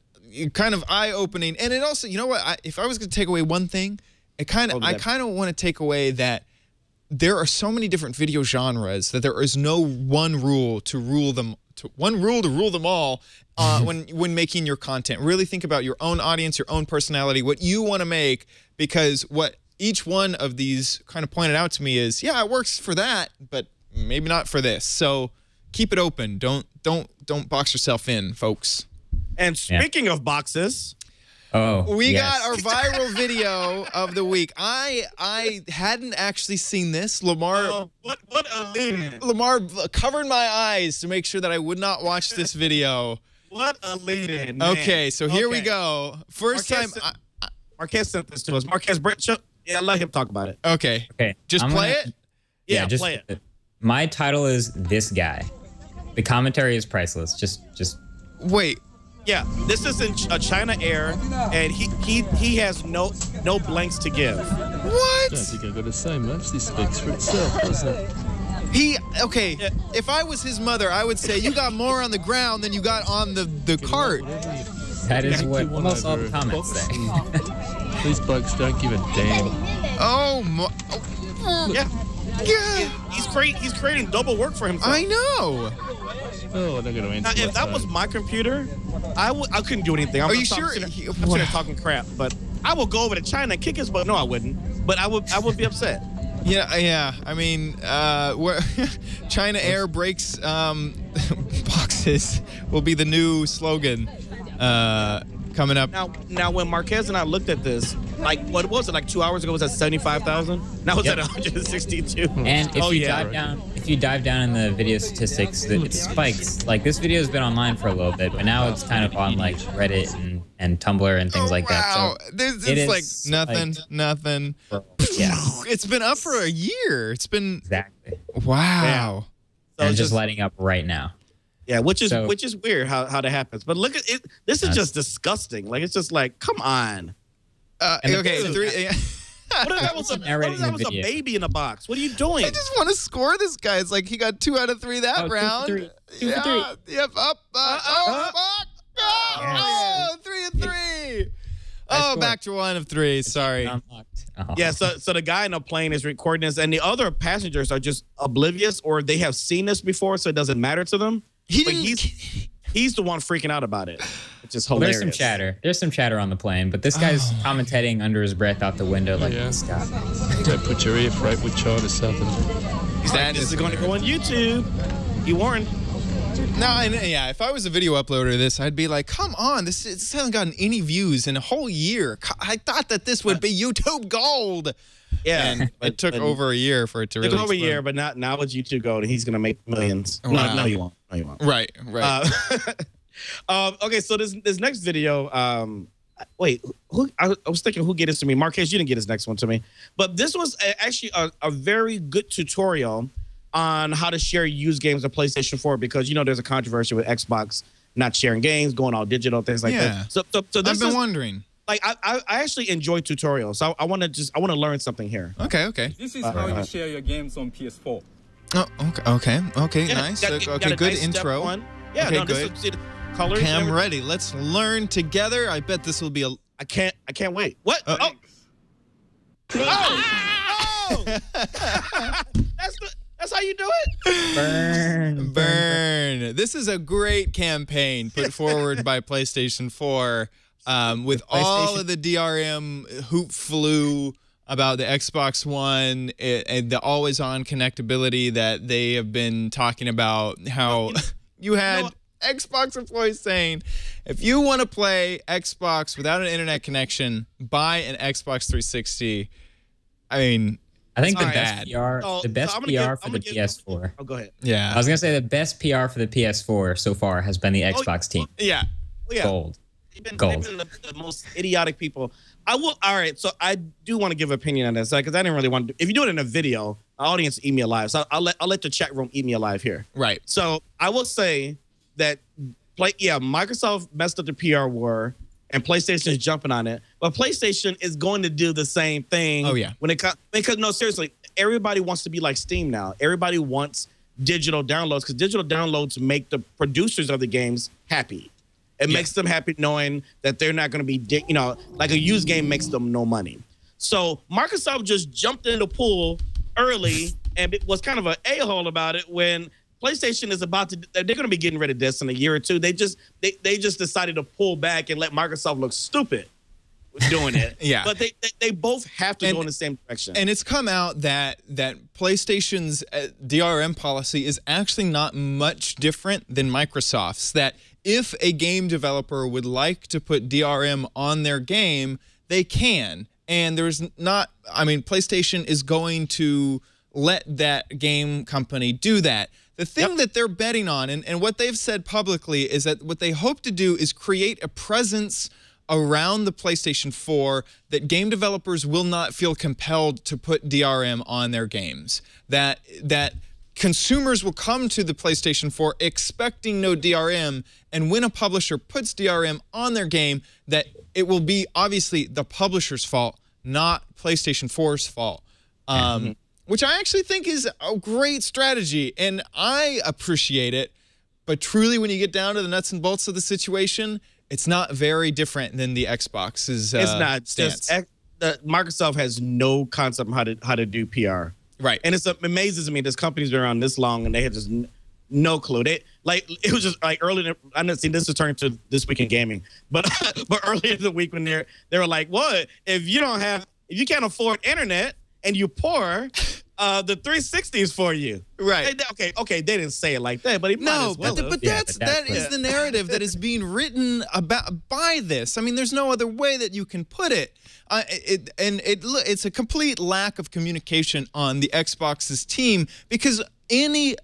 kind of eye-opening, and it also, you know what? If I was going to take away one thing, I kind of want to take away that there are so many different video genres that there is no one rule to rule them. One rule to rule them all when making your content. Really think about your own audience, your own personality, what you want to make, because what each one of these kind of pointed out to me is, yeah, it works for that, but maybe not for this. So keep it open. Don't box yourself in, folks. And speaking of boxes, we got our viral video of the week. I hadn't actually seen this. Lamar covered my eyes to make sure that I would not watch this video. What a lead-in. Okay, so here we go. First Marques time. Marques sent this to us. Marques Brownlee. Yeah, let him talk about it. Okay. Just play it? Yeah, just play it. My title is This Guy. The commentary is priceless. Just wait. Yeah, this is in China Air, and he has no blanks to give. What? I don't think I've got to say much. This speaks for itself, doesn't it? If I was his mother, I would say you got more on the ground than you got on the cart. That is what almost all the comments say. These blokes don't give a damn. Oh my! Yeah. He's creating double work for himself. I know. Oh, I'm not going to answer. Now, if that was my computer, I couldn't do anything. Are you sure? I'm sitting there talking crap, but I would go over to China and kick his butt. No, I wouldn't. But I would be upset. Yeah. I mean, China Air breaks boxes will be the new slogan coming up. Now, when Marques and I looked at this, like, what was it? Like 2 hours ago, it was at 75,000. Now it's at 162. And if you dive down in the video statistics, it spikes. Like, this video has been online for a little bit, but now it's kind of on like Reddit and Tumblr and things like that. So it's like nothing. Yeah. It's been up for a year. It's been exactly. Wow. So and just lighting up right now. Yeah, which is weird how that happens. But look at it. This is just disgusting. Like, it's just like, come on. Okay. What if that was a baby in a box? What are you doing? I just want to score this guy. It's like he got 2 out of 3 that round. 2 for 3. Yep. Up. Oh, 3 of 3. Oh, back to 1 of 3. Sorry. Yeah. So the guy in the plane is recording this, and the other passengers are just oblivious, or they have seen this before, so it doesn't matter to them. He's the one freaking out about it, which is hilarious. There's some chatter. There's some chatter on the plane, but this guy's commentating under his breath out the window like this guy. Don't put your ear right with China Southern. This is going to go on YouTube. He warned. No, if I was a video uploader of this, I'd be like, come on, this hasn't gotten any views in a whole year. I thought that this would be YouTube gold. Yeah. And it took over a year for it to really explode. Over a year, but now it's YouTube gold, and he's going to make millions. Wow. No, you won't. No, you won't. Right. Okay, so this next video, wait, I was thinking who gave this to me. Marques, you didn't get this next one to me. But this was actually a very good tutorial on how to share used games on PlayStation 4, because, there's a controversy with Xbox not sharing games, going all digital, things like that. So I've been wondering. Like, I actually enjoy tutorials. So I want to learn something here. Okay. This is how you share your games on PS4. Oh, okay. Yeah, Nice. Got a good nice intro. Yeah, okay, no, good. See the colors. Okay, I'm ready. Let's learn together. I bet this will be a. I can't wait. What? Oh! That's how you do it? Burn. This is a great campaign put forward by PlayStation 4 with all of the DRM hoop flew about the Xbox One and the always-on connectability that they have been talking about, how you had Xbox employees saying, if you want to play Xbox without an internet connection, buy an Xbox 360. I mean, I think the best PR for the PS4. Oh, go ahead. Yeah. I was going to say the best PR for the PS4 so far has been the Xbox team. Yeah. Gold. They've been the most idiotic people. All right, so I do want to give an opinion on this, because I didn't really want to. If you do it in a video, our audience eat me alive. So I'll let the chat room eat me alive here. Right. So I will say that Microsoft messed up the PR war, and PlayStation is jumping on it. But PlayStation is going to do the same thing. Oh, yeah. When it comes, because no, seriously, everybody wants to be like Steam now. Everybody wants digital downloads because digital downloads make the producers of the games happy. It makes them happy knowing that they're not going to be, like a used game makes them no money. So Microsoft just jumped in the pool early and it was kind of an a-hole about it when PlayStation is about to, they're going to be getting rid of this in a year or two. They just decided to pull back and let Microsoft look stupid doing it. Yeah. But they both have to go in the same direction. And it's come out that PlayStation's DRM policy is actually not much different than Microsoft's, that if a game developer would like to put DRM on their game, they can. And there's not, I mean, PlayStation is going to let that game company do that. The thing that they're betting on, and what they've said publicly, is that what they hope to do is create a presence around the PlayStation 4 that game developers will not feel compelled to put DRM on their games. That consumers will come to the PlayStation 4 expecting no DRM, and when a publisher puts DRM on their game, that it will be obviously the publisher's fault, not PlayStation 4's fault. Which I actually think is a great strategy, and I appreciate it. But truly, when you get down to the nuts and bolts of the situation, it's not very different than the Xbox's it's not stance. Microsoft has no concept of how to do PR. Right. And it amazes me this company's been around this long and they have just no clue. It was just like earlier. I didn't see this is turning to This Week in Gaming, but earlier in the week when they were like, "What if you can't afford internet and you're poor?" The 360 is for you, right? Okay, they didn't say it like that, but that is the narrative that is being written about by this. I mean, there's no other way that you can put it. It's a complete lack of communication on the Xbox's team, because any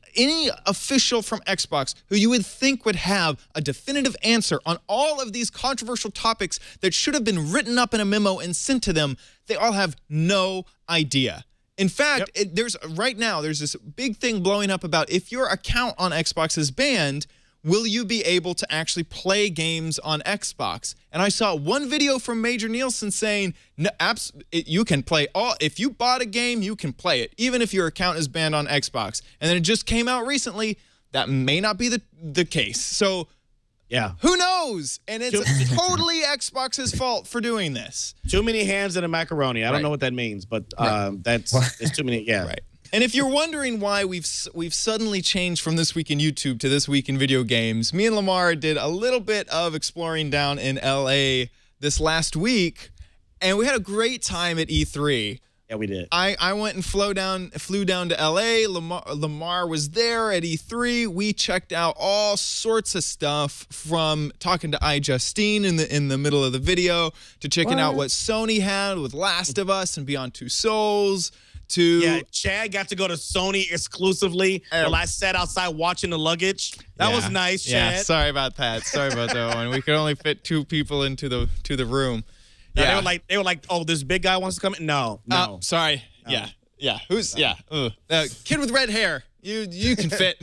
official from Xbox who you would think would have a definitive answer on all of these controversial topics that should have been written up in a memo and sent to them, they all have no idea. In fact, right now there's this big thing blowing up about if your account on Xbox is banned, will you be able to actually play games on Xbox? And I saw one video from Major Nielsen saying, no, you can play if you bought a game, you can play it, even if your account is banned on Xbox. And then it just came out recently that may not be the case. So yeah, who knows? And it's totally Xbox's fault for doing this. Too many hands in a macaroni. I don't know what that means, but it's too many. Yeah. Right. And if you're wondering why we've suddenly changed from This Week in YouTube to This Week in Video Games, me and Lamar did a little bit of exploring down in LA this last week, and we had a great time at E3. Yeah, we did. I went and flew down to LA. Lamar was there at E3. We checked out all sorts of stuff, from talking to iJustine in the middle of the video to checking out what Sony had with Last of Us and Beyond Two Souls. Chad got to go to Sony exclusively while I sat outside watching the luggage. That was nice, Chad. Yeah, sorry about that. Sorry about that one. We could only fit 2 people into the room. Yeah. They were like, oh, this big guy wants to come in? No. Sorry. No. Yeah. Who's kid with red hair. You can fit.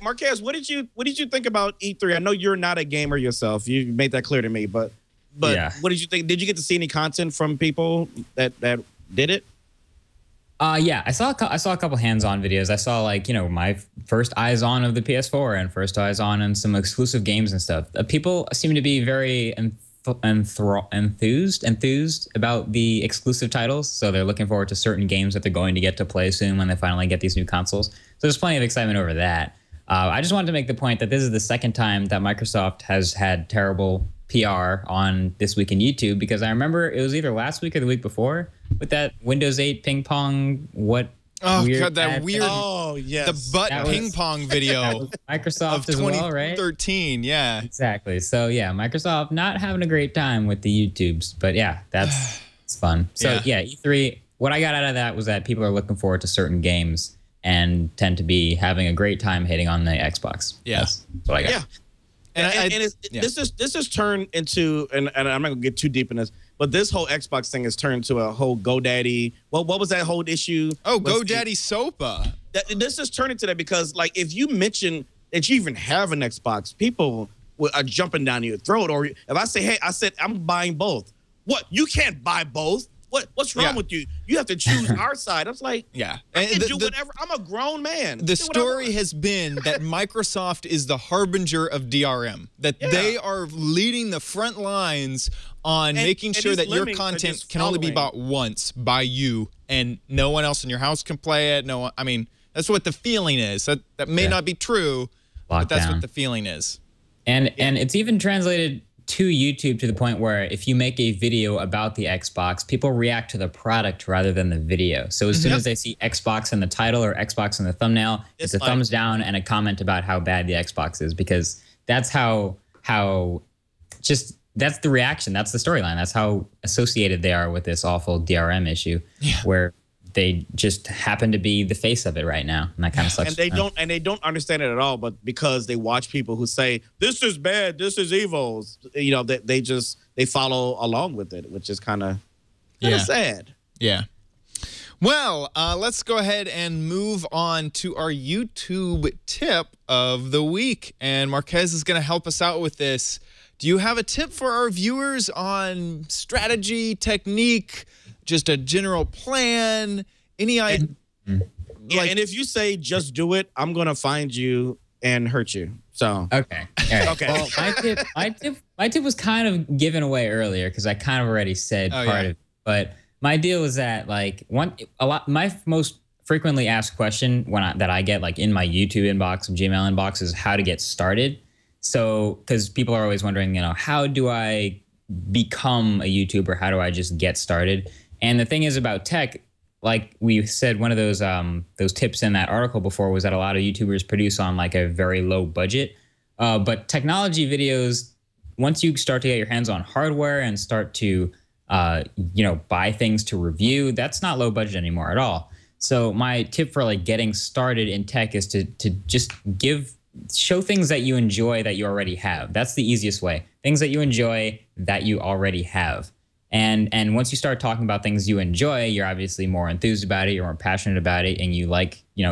Marques, what did you think about E3? I know you're not a gamer yourself. You made that clear to me, but what did you think? Did you get to see any content from people that did it? Yeah, I saw a couple hands-on videos. I saw my first eyes on of the PS4 and first eyes on and some exclusive games and stuff. People seem to be very enthused about the exclusive titles, so they're looking forward to certain games that they're going to get to play soon when they finally get these new consoles. So there's plenty of excitement over that. I just wanted to make the point that this is the second time that Microsoft has had terrible PR on This Week in YouTube, because I remember it was either last week or the week before with that Windows 8 ping pong the butt ping pong video Microsoft as well, right? 2013, yeah. Exactly. So yeah, Microsoft not having a great time with the YouTubes, but yeah, it's fun. So yeah, E3, what I got out of that was that people are looking forward to certain games and tend to be having a great time hitting on the Xbox. Yeah. That's what I got. Yeah. This has turned into, and I'm not gonna get too deep in this, but this whole Xbox thing has turned to a whole GoDaddy. What was that whole issue? Oh, GoDaddy SOPA. This has turned into that, because if you mention that you even have an Xbox, people are jumping down your throat. Or if I say, hey, I'm buying both. What? You can't buy both. What's wrong with you? You have to choose our side. I was like, yeah, I can do whatever. I'm a grown man. The story has been that Microsoft is the harbinger of DRM, that they are leading the front lines on making sure that your content can only be bought once by you, and no one else in your house can play it. No one, I mean, that's what the feeling is. That may not be true, but that's what the feeling is. And it's even translated to YouTube to the point where if you make a video about the Xbox, people react to the product rather than the video. So as soon as they see Xbox in the title or Xbox in the thumbnail, it's a thumbs down and a comment about how bad the Xbox is, because that's that's the reaction. That's the storyline. That's how associated they are with this awful DRM issue, where they just happen to be the face of it right now, and that kind of sucks. And they don't understand it at all, but because they watch people who say this is bad, this is evil, you know, they follow along with it, which is kind of sad. Yeah. Well, let's go ahead and move on to our YouTube tip of the week, and Marques is going to help us out with this. Do you have a tip for our viewers on strategy, technique, just a general plan, any idea? And if you say just do it, I'm gonna find you and hurt you. So okay, okay. Well, my tip was kind of given away earlier because I kind of already said part of it. But my deal was that my most frequently asked question that I get like in my YouTube inbox and Gmail inbox is how to get started. So because people are always wondering, you know, how do I become a YouTuber? How do I just get started? And the thing is about tech, like we said, one of those tips in that article before was that a lot of YouTubers produce on like a very low budget. But technology videos, once you start to get your hands on hardware and start to, buy things to review, that's not low budget anymore at all. So my tip for like getting started in tech is to just show things that you enjoy that you already have. That's the easiest way. Things that you enjoy that you already have. And once you start talking about things you enjoy, you're obviously more enthused about it, you're more passionate about it, and you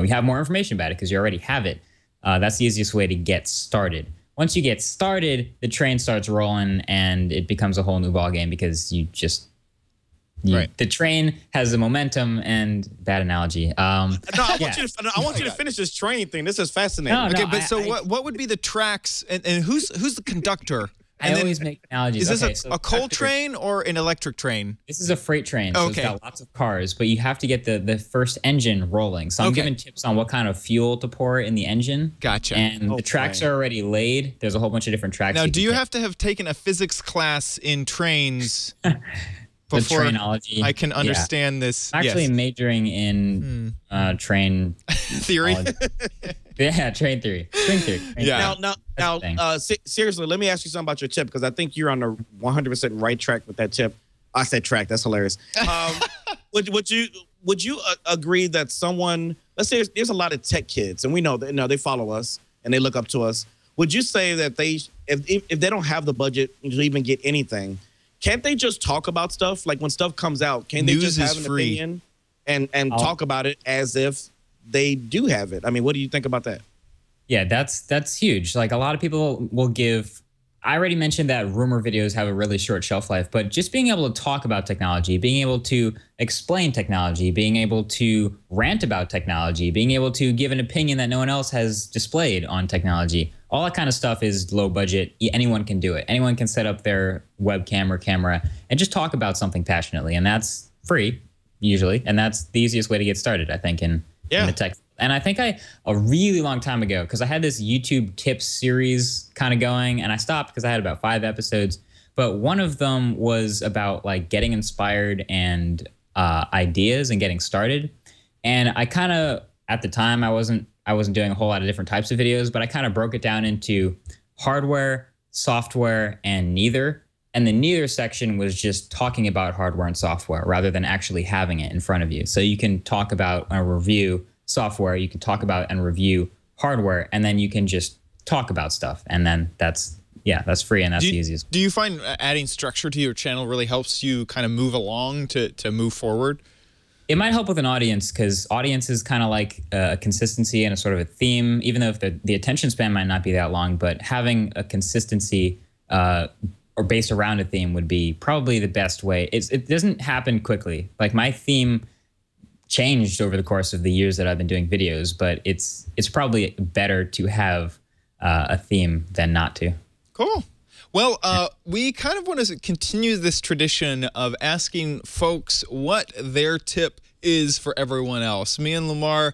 have more information about it because you already have it. That's the easiest way to get started. Once you get started, the train starts rolling and it becomes a whole new ballgame because the train has the momentum and bad analogy. I want you to finish this train thing. This is fascinating. Okay, but what would be the tracks and who's the conductor? I always make analogies. Is this a coal train or an electric train? This is a freight train, so it's got lots of cars, but you have to get the first engine rolling. So I'm giving tips on what kind of fuel to pour in the engine. Gotcha. And the tracks are already laid. There's a whole bunch of different tracks. Now, do you have to have taken a physics class in trains before I can understand this? I'm actually majoring in train theory. Yeah, train theory. Now, seriously, let me ask you something about your tip, because I think you're on the 100% right track with that tip. I said track. That's hilarious. Would you agree that someone, let's say there's a lot of tech kids, and we know that they follow us and they look up to us. Would you say that if they don't have the budget to even get anything, can't they just talk about stuff? Like when stuff comes out, can they just have an opinion and talk about it as if they do have it? I mean, what do you think about that? Yeah, that's huge. Like a lot of people will give. I already mentioned that rumor videos have a really short shelf life, but just being able to talk about technology, being able to explain technology, being able to rant about technology, being able to give an opinion that no one else has displayed on technology, all that kind of stuff is low budget. Anyone can do it. Anyone can set up their webcam or camera and just talk about something passionately, and that's free usually, and that's the easiest way to get started, I think, in the tech. And I think a really long time ago, because I had this YouTube tips series kind of going, and I stopped because I had about 5 episodes. But one of them was about like getting inspired and ideas and getting started. And I kind of, at the time, I wasn't doing a whole lot of different types of videos, but I kind of broke it down into hardware, software, and neither. And the neither section was just talking about hardware and software rather than actually having it in front of you. So you can talk about a review software, you can talk about and review hardware, and then you can just talk about stuff, and then that's free, and that's the easiest. Do you find adding structure to your channel really helps you kind of move along to move forward? It might help with an audience because audience is kind of like a consistency and a sort of a theme, even though if the attention span might not be that long, but having a consistency or based around a theme would be probably the best way. It doesn't happen quickly. Like my theme changed over the course of the years that I've been doing videos, but it's probably better to have a theme than not to. Cool. Well, we kind of want to continue this tradition of asking folks what their tip is for everyone else. Me and Lamar,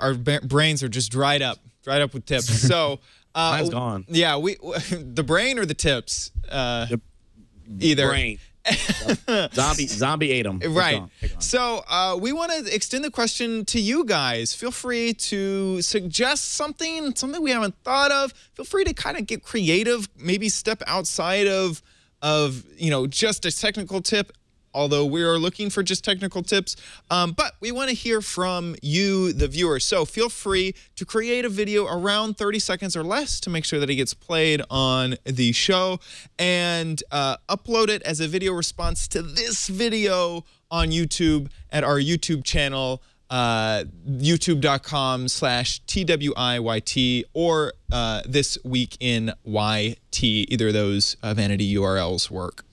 our brains are just dried up with tips. So mine's gone. Yeah, the brain or the tips? Either. Brain. Zombie ate them. Right. So we want to extend the question to you guys. Feel free to suggest something we haven't thought of. Feel free to kind of get creative, maybe step outside of just a technical tip, although we are looking for just technical tips. But we want to hear from you, the viewers. So feel free to create a video around 30 seconds or less to make sure that it gets played on the show and upload it as a video response to this video on YouTube at our YouTube channel, youtube.com/TWIYT or This Week in YT. Either of those vanity URLs work.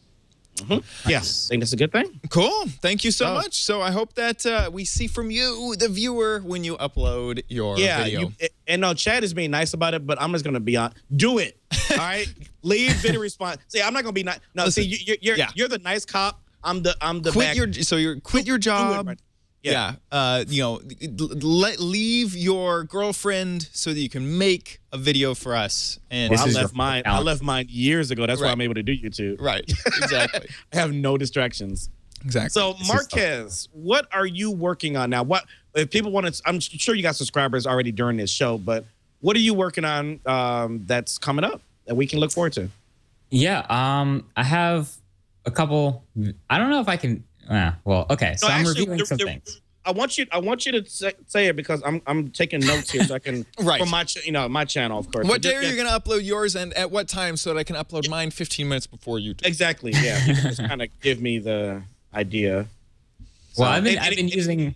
Mm-hmm. Yeah, I think that's a good thing. Cool. Thank you so much. So I hope that we see from you, the viewer, when you upload your video. And no, Chad is being nice about it, but I'm just going to be on. Do it. All right? Leave video response. See, I'm not going to be nice. No, listen, see, you're the nice cop. I'm the quit your job. Yeah. Leave your girlfriend so that you can make a video for us. And I left mine years ago. That's why I'm able to do YouTube. Right. Exactly. I have no distractions. Exactly. So Marques, what are you working on now? What if people want to? I'm sure you got subscribers already during this show, but what are you working on that's coming up that we can look forward to? Yeah. I have a couple. I don't know if I can. Well, okay. So I'm reviewing some things. I want you to say it because I'm taking notes here so I can for my my channel, of course. What day are you going to upload yours and at what time so that I can upload mine 15 minutes before you do? Exactly. Yeah. You can just kind of give me the idea. Well, I've been using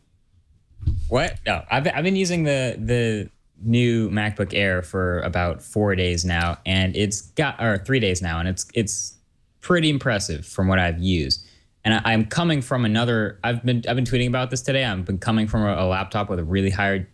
what? No, I've been using the new MacBook Air for about 4 days now, and it's 3 days now, and it's pretty impressive from what I've used. And I'm coming from another. I've been tweeting about this today. I've been coming from a laptop with a really high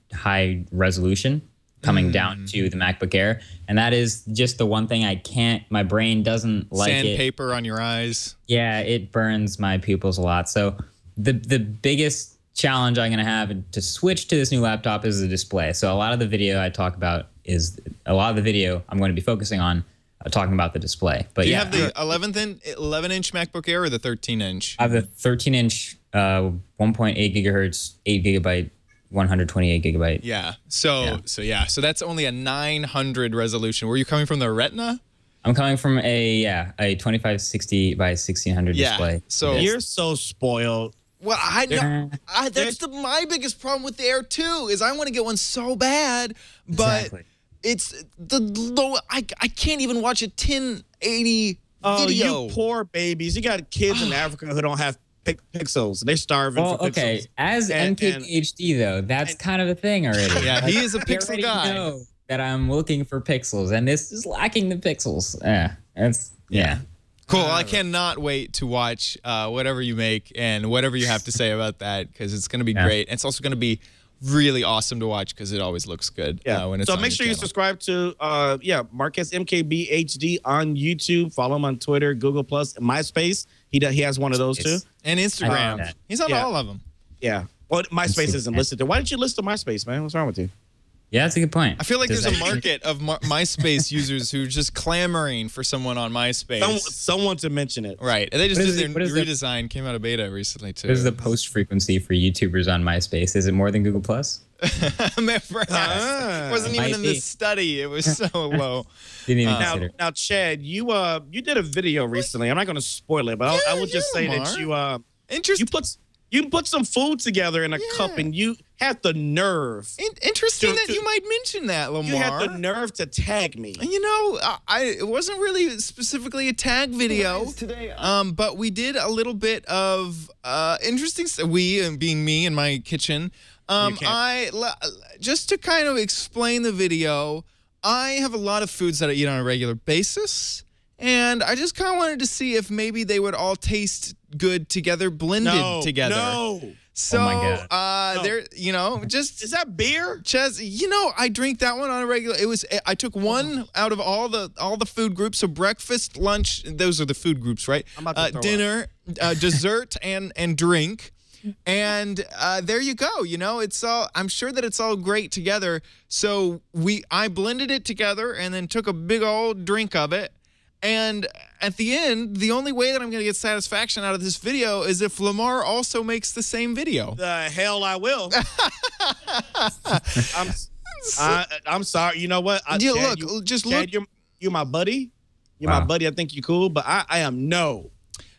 resolution, coming down to the MacBook Air, and that is just the one thing I can't. My brain doesn't like it. Sandpaper on your eyes. Yeah, it burns my pupils a lot. So the biggest challenge I'm going to have to switch to this new laptop is the display. So a lot of the video I talk about I'm going to be focusing on. Talking about the display, but do you have the 11-inch MacBook Air or the 13-inch? I have the 13-inch, 1.8 gigahertz, 8 gigabyte, 128 gigabyte. Yeah. So that's only a 900 resolution. Were you coming from the Retina? I'm coming from a 2560 by 1600 display. So you're so spoiled. Well, I know. That's my biggest problem with the Air 2 is I want to get one so bad, but. Exactly. It's the low. I can't even watch a 1080 video. You poor babies. You got kids in Africa who don't have pixels. They're starving for pixels. Okay. As MKBHD, though, that's kind of a thing already. Yeah, he is a pixel guy. Know that I'm looking for pixels, and this is lacking the pixels. Yeah. Cool. I cannot wait to watch whatever you make and whatever you have to say about that because it's going to be great. And it's also going to be really awesome to watch because it always looks good. When it's so make sure you subscribe to Marques MKBHD on YouTube. Follow him on Twitter, Google Plus, MySpace. He has one of those too, and Instagram. He's on all of them. Yeah. Well, MySpace isn't listed there. Why didn't you list the MySpace, man? What's wrong with you? Yeah, that's a good point. I feel like there's a market of MySpace users who are just clamoring for someone on MySpace. Someone to mention it. Right. And they just did their redesign, came out of beta recently, too. What is the post frequency for YouTubers on MySpace? Is it more than Google+? Plus? Perhaps. It wasn't even in the study. It was so low. Didn't even consider. Now, Chad, you did a video recently. I'm not going to spoil it, but I will just say that you put some food together in a cup, and you had the nerve. Interesting that you might mention that, Lamar. You had the nerve to tag me. You know, it wasn't really specifically a tag video, but we did a little bit of interesting. Being me in my kitchen. Just to kind of explain the video, I have a lot of foods that I eat on a regular basis, and I just kind of wanted to see if maybe they would all taste good together, blended together. No. So, oh my God. there, you know, just is that beer? Ches, you know, I drink that one on a regular. I took one out of all the food groups. So breakfast, lunch, those are the food groups, right? Dinner, dessert, and drink. And there you go. You know, it's all. I'm sure that it's all great together. So I blended it together and then took a big old drink of it. And at the end, the only way that I'm going to get satisfaction out of this video is if Lamar also makes the same video. The hell I will. I'm sorry. You know what? Chad, you're my buddy. You're my buddy. I think you're cool, but I am no.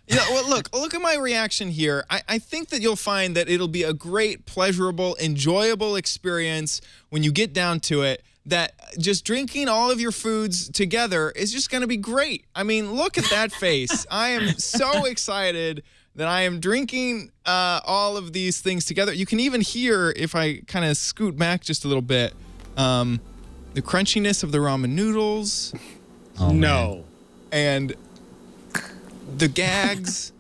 Yeah, well, look at my reaction here. I think that you'll find that it'll be a great, pleasurable, enjoyable experience when you get down to it, that just drinking all of your foods together is just going to be great. I mean, look at that face. I am so excited that I am drinking all of these things together. You can even hear, if I kind of scoot back just a little bit, the crunchiness of the ramen noodles. Oh, no. And the gags.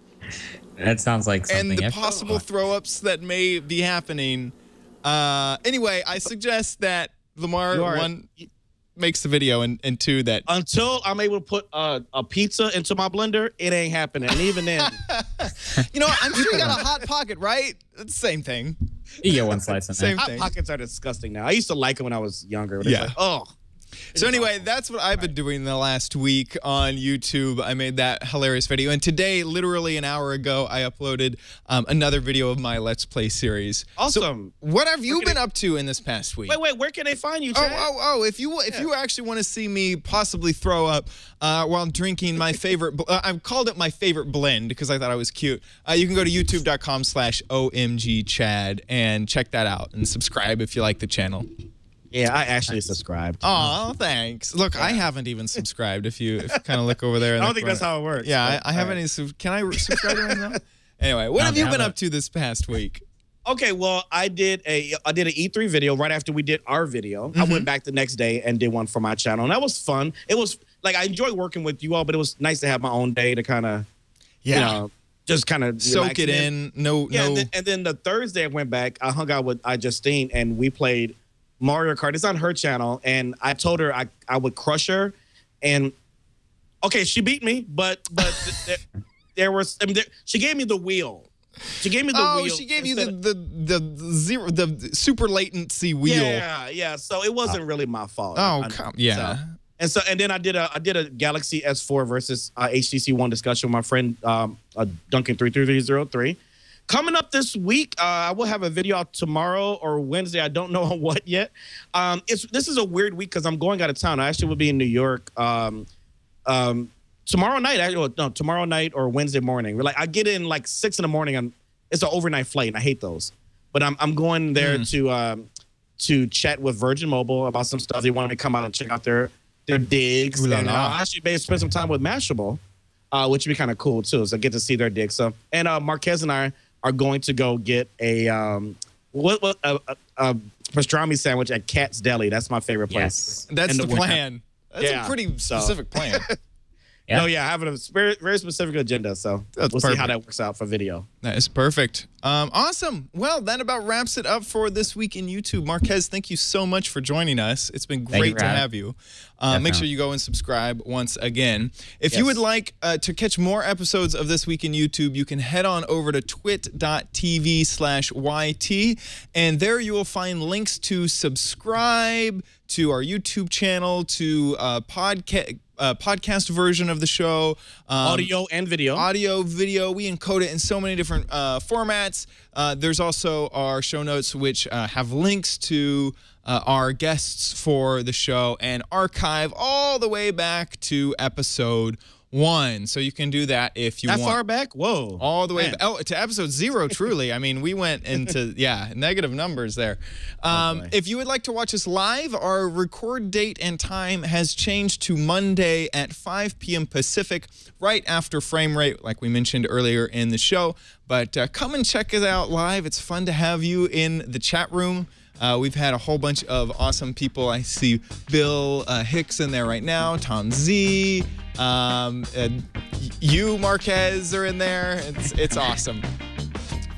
That sounds like something. And the possible throw-ups that may be happening. Anyway, I suggest that Lamar, one, makes the video, and two, that... Until I'm able to put a pizza into my blender, it ain't happening. And even then... You know, I'm sure you got a Hot Pocket, right? It's the same thing. You get one slice in there. Hot Pockets are disgusting now. I used to like them when I was younger. Yeah. Like, oh. So anyway, that's what I've been doing the last week on YouTube. I made that hilarious video. And today, literally an hour ago, I uploaded another video of my Let's Play series. Awesome. So what have you been up to in this past week? Wait, where can they find you, Chad? If you actually want to see me possibly throw up while drinking my favorite, I've called it my favorite blend because I thought I was cute. You can go to youtube.com/OMGChad and check that out and subscribe if you like the channel. Yeah, I actually subscribed. Oh, thanks. Look, I haven't even subscribed. If you kind of look over there. I don't think that's how it works. Yeah, I haven't even. Can I subscribe right now? Anyway, what have you been up to this past week? Okay, well, I did an E3 video right after we did our video. I went back the next day and did one for my channel, and that was fun. It was like I enjoy working with you all, but it was nice to have my own day to kind of, you know, just kind of soak it in. And then the Thursday I went back. I hung out with Justine, and we played Mario Kart. It's on her channel, and I told her I would crush her, and okay, she beat me, but there was she gave me the wheel. She gave me the wheel. Oh, she gave you the super latency wheel. Yeah. So it wasn't really my fault. Oh, and then I did a Galaxy S4 versus HTC One discussion with my friend Duncan33303. Coming up this week, I will have a video out tomorrow or Wednesday. I don't know on what yet. This is a weird week because I'm going out of town. I actually will be in New York tomorrow night or Wednesday morning. I get in like 6 in the morning. It's an overnight flight, and I hate those. But I'm going there to chat with Virgin Mobile about some stuff. They wanted me to come out and check out their digs. And I actually may spend some time with Mashable, which would be kind of cool too. So I get to see their digs. So Marques and I are going to go get a pastrami sandwich at Cat's Deli. That's my favorite place. Yes. That's the plan. That's a pretty specific plan. Yeah. No, I have a very, very specific agenda, so we'll see how that works out for video. That is perfect. Awesome. Well, that about wraps it up for this week in YouTube. Marques, thank you so much for joining us. It's been great to have you. Make sure you go and subscribe once again. If you would like to catch more episodes of This Week in YouTube, you can head on over to twit.tv/YT, and there you will find links to subscribe to our YouTube channel, to podcast version of the show. Audio and video. Audio, video. We encode it in so many different formats. There's also our show notes, which have links to our guests for the show and archive all the way back to episode 1. So you can do that if you That want. far back? Whoa. All the way Man. to episode 0, truly. I mean, we went into, negative numbers there. If you would like to watch us live, our record date and time has changed to Monday at 5 p.m. Pacific, right after frame rate, like we mentioned earlier in the show. But come and check it out live. It's fun to have you in the chat room. We've had a whole bunch of awesome people. I see Bill Hicks in there right now, Tom Z, and you, Marquez, are in there. It's awesome.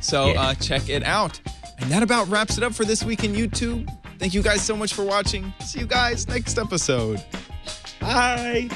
So check it out. And that about wraps it up for this week in YouTube. Thank you guys so much for watching. See you guys next episode. Bye.